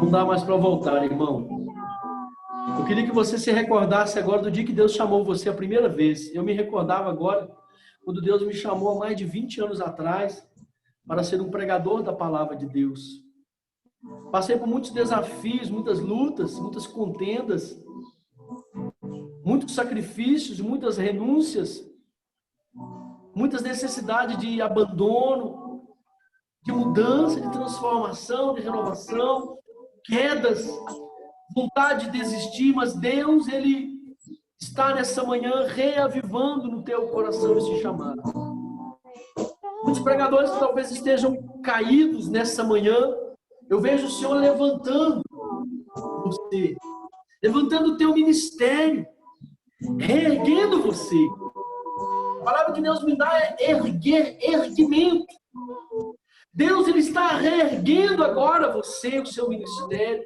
Não dá mais para voltar, irmão. Eu queria que você se recordasse agora do dia que Deus chamou você a primeira vez. Eu me recordava agora, quando Deus me chamou há mais de 20 anos atrás, para ser um pregador da palavra de Deus. Passei por muitos desafios, muitas lutas, muitas contendas, muitos sacrifícios, muitas renúncias, muitas necessidades de abandono, de mudança, de transformação, de renovação, quedas, vontade de desistir, mas Deus, Ele está nessa manhã reavivando no teu coração esse chamado. Muitos pregadores que talvez estejam caídos nessa manhã, eu vejo o Senhor levantando você, levantando o teu ministério, reerguendo você. A palavra que Deus me dá é erguer, erguimento. Deus, Ele está reerguendo agora você, o seu ministério.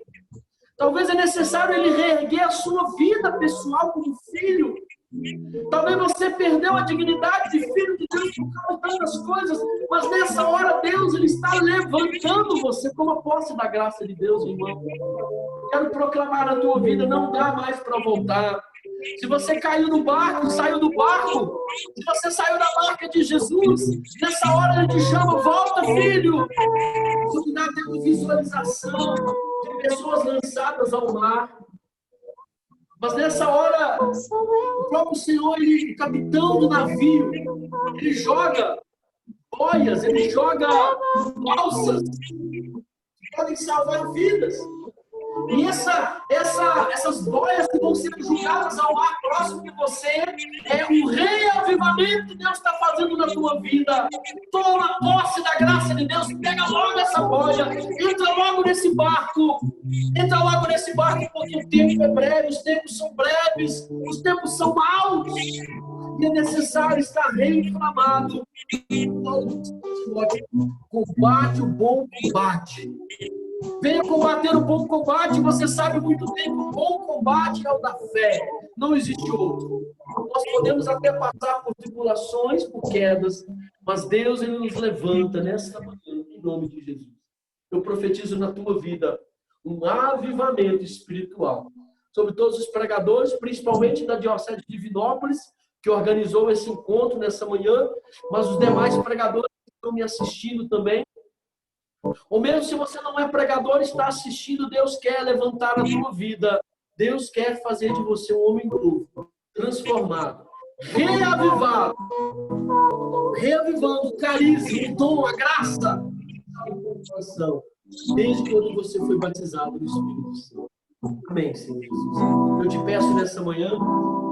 Talvez é necessário Ele reerguer a sua vida pessoal como filho. Talvez você perdeu a dignidade de filho de Deus por causa de tantas coisas, mas nessa hora Deus, Ele está levantando você como a posse da graça de Deus, irmão. Quero proclamar na tua vida, não dá mais para voltar. Se você caiu no barco, saiu do barco. Se você saiu da barca de Jesus, nessa hora Ele te chama, volta, filho. Isso me dá até uma visualização de pessoas lançadas ao mar. Mas nessa hora, o próprio Senhor, Ele, o capitão do navio, Ele joga boias, Ele joga balsas que podem salvar vidas. E essas boias que vão ser jogadas ao mar próximo de você é um reavivamento que Deus está fazendo na tua vida. Toma posse da graça de Deus, pega logo essa boia, entra logo nesse barco, porque o tempo é breve, os tempos são breves, os tempos são maus, e é necessário estar reinflamado. Combate o bom combate. Venha combater o bom combate. Você sabe muito bem que o bom combate é o da fé. Não existe outro. Nós podemos até passar por tribulações, por quedas, mas Deus, Ele nos levanta nessa manhã, em nome de Jesus. Eu profetizo na tua vida um avivamento espiritual sobre todos os pregadores, principalmente da Diocese de Divinópolis, que organizou esse encontro nessa manhã, mas os demais pregadores que estão me assistindo também. Ou mesmo se você não é pregador, está assistindo, Deus quer levantar a tua vida. Deus quer fazer de você um homem novo, transformado, reavivado, reavivando o carisma, o dom, a graça, desde quando você foi batizado no Espírito Santo. Amém, Senhor Jesus. Eu te peço nessa manhã,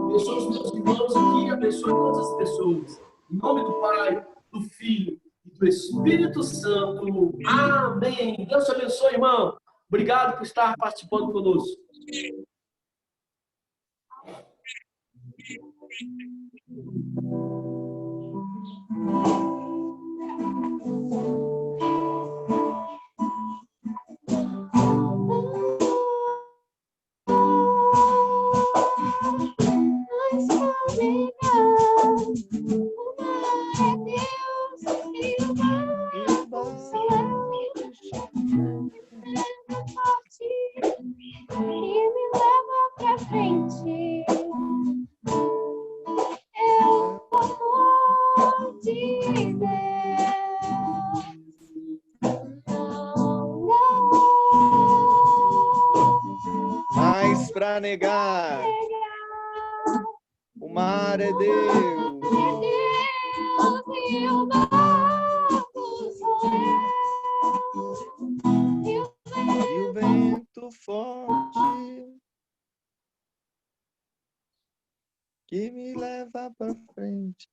abençoe os meus irmãos aqui, abençoe todas as pessoas. Em nome do Pai, do Filho, do Espírito Santo. Amém. Deus te abençoe, irmão. Obrigado por estar participando conosco. Para negar, o mar é Deus. E o barco sou eu. E o vento forte que me leva para frente.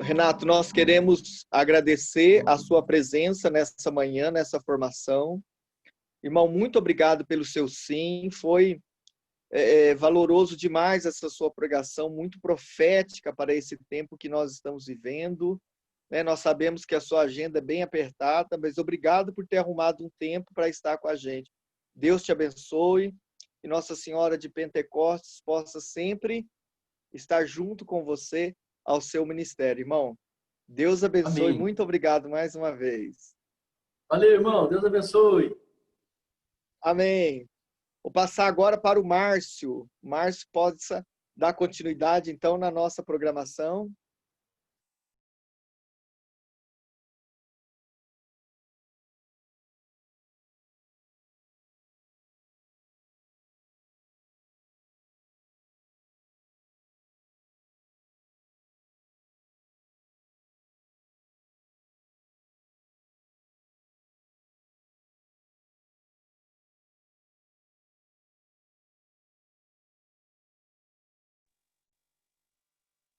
Renato, nós queremos agradecer a sua presença nessa manhã, nessa formação. Irmão, muito obrigado pelo seu sim. Foi valoroso demais essa sua pregação, muito profética para esse tempo que nós estamos vivendo. Nós sabemos que a sua agenda é bem apertada, mas obrigado por ter arrumado um tempo para estar com a gente. Deus te abençoe e Nossa Senhora de Pentecostes possa sempre estar junto com você ao seu ministério, irmão. Deus abençoe. Amém. Muito obrigado mais uma vez. Valeu, irmão. Deus abençoe. Amém. Vou passar agora para o Márcio. Márcio, possa dar continuidade, então, na nossa programação.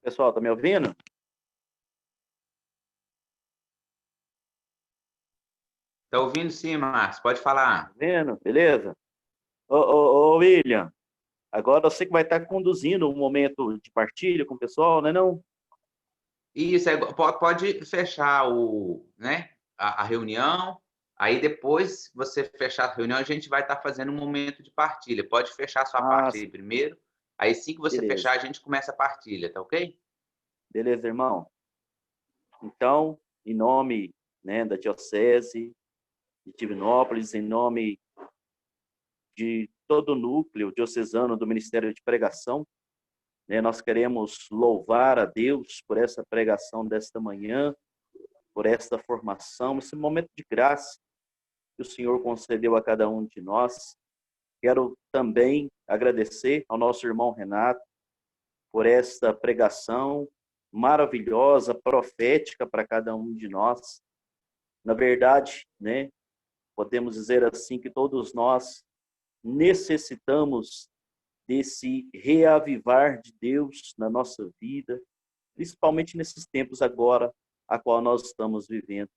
Pessoal, tá me ouvindo? Tá ouvindo sim, Márcio, pode falar. Tá vendo? Beleza? Ô, William, agora você que vai estar conduzindo um momento de partilha com o pessoal, né, não? Isso, pode fechar a reunião, aí depois você fechar a reunião, a gente vai estar fazendo um momento de partilha. Pode fechar a sua parte aí primeiro, aí assim que você fechar, a gente começa a partilha, tá ok? Beleza, irmão. Então, em nome, né, da Diocese de Divinópolis, em nome de todo o núcleo diocesano do Ministério de Pregação, né, nós queremos louvar a Deus por essa pregação desta manhã, por esta formação, esse momento de graça que o Senhor concedeu a cada um de nós. Quero também agradecer ao nosso irmão Renato por esta pregação maravilhosa, profética para cada um de nós. Na verdade, né, podemos dizer assim que todos nós necessitamos desse reavivar de Deus na nossa vida, principalmente nesses tempos agora a qual nós estamos vivendo.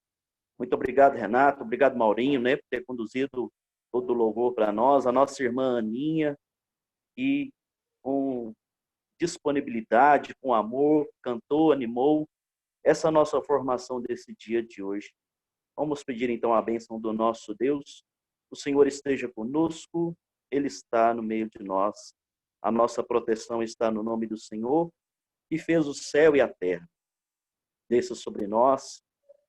Muito obrigado, Renato, obrigado, Maurinho, né, por ter conduzido todo o louvor para nós, a nossa irmã Aninha, e com disponibilidade, com amor, cantou, animou essa nossa formação desse dia de hoje. Vamos pedir então a bênção do nosso Deus. O Senhor esteja conosco, Ele está no meio de nós. A nossa proteção está no nome do Senhor, que fez o céu e a terra. Desça sobre nós,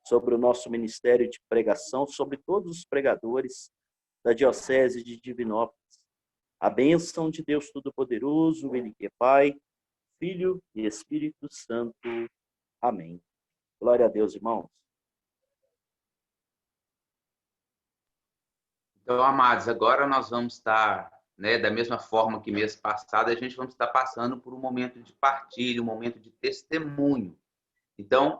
sobre o nosso ministério de pregação, sobre todos os pregadores da Diocese de Divinópolis. A bênção de Deus Todo-Poderoso, Ele que é Pai, Filho e Espírito Santo. Amém. Glória a Deus, irmãos. Então, amados, agora nós vamos estar, né, da mesma forma que mês passado, a gente vamos estar passando por um momento de partilha, um momento de testemunho. Então,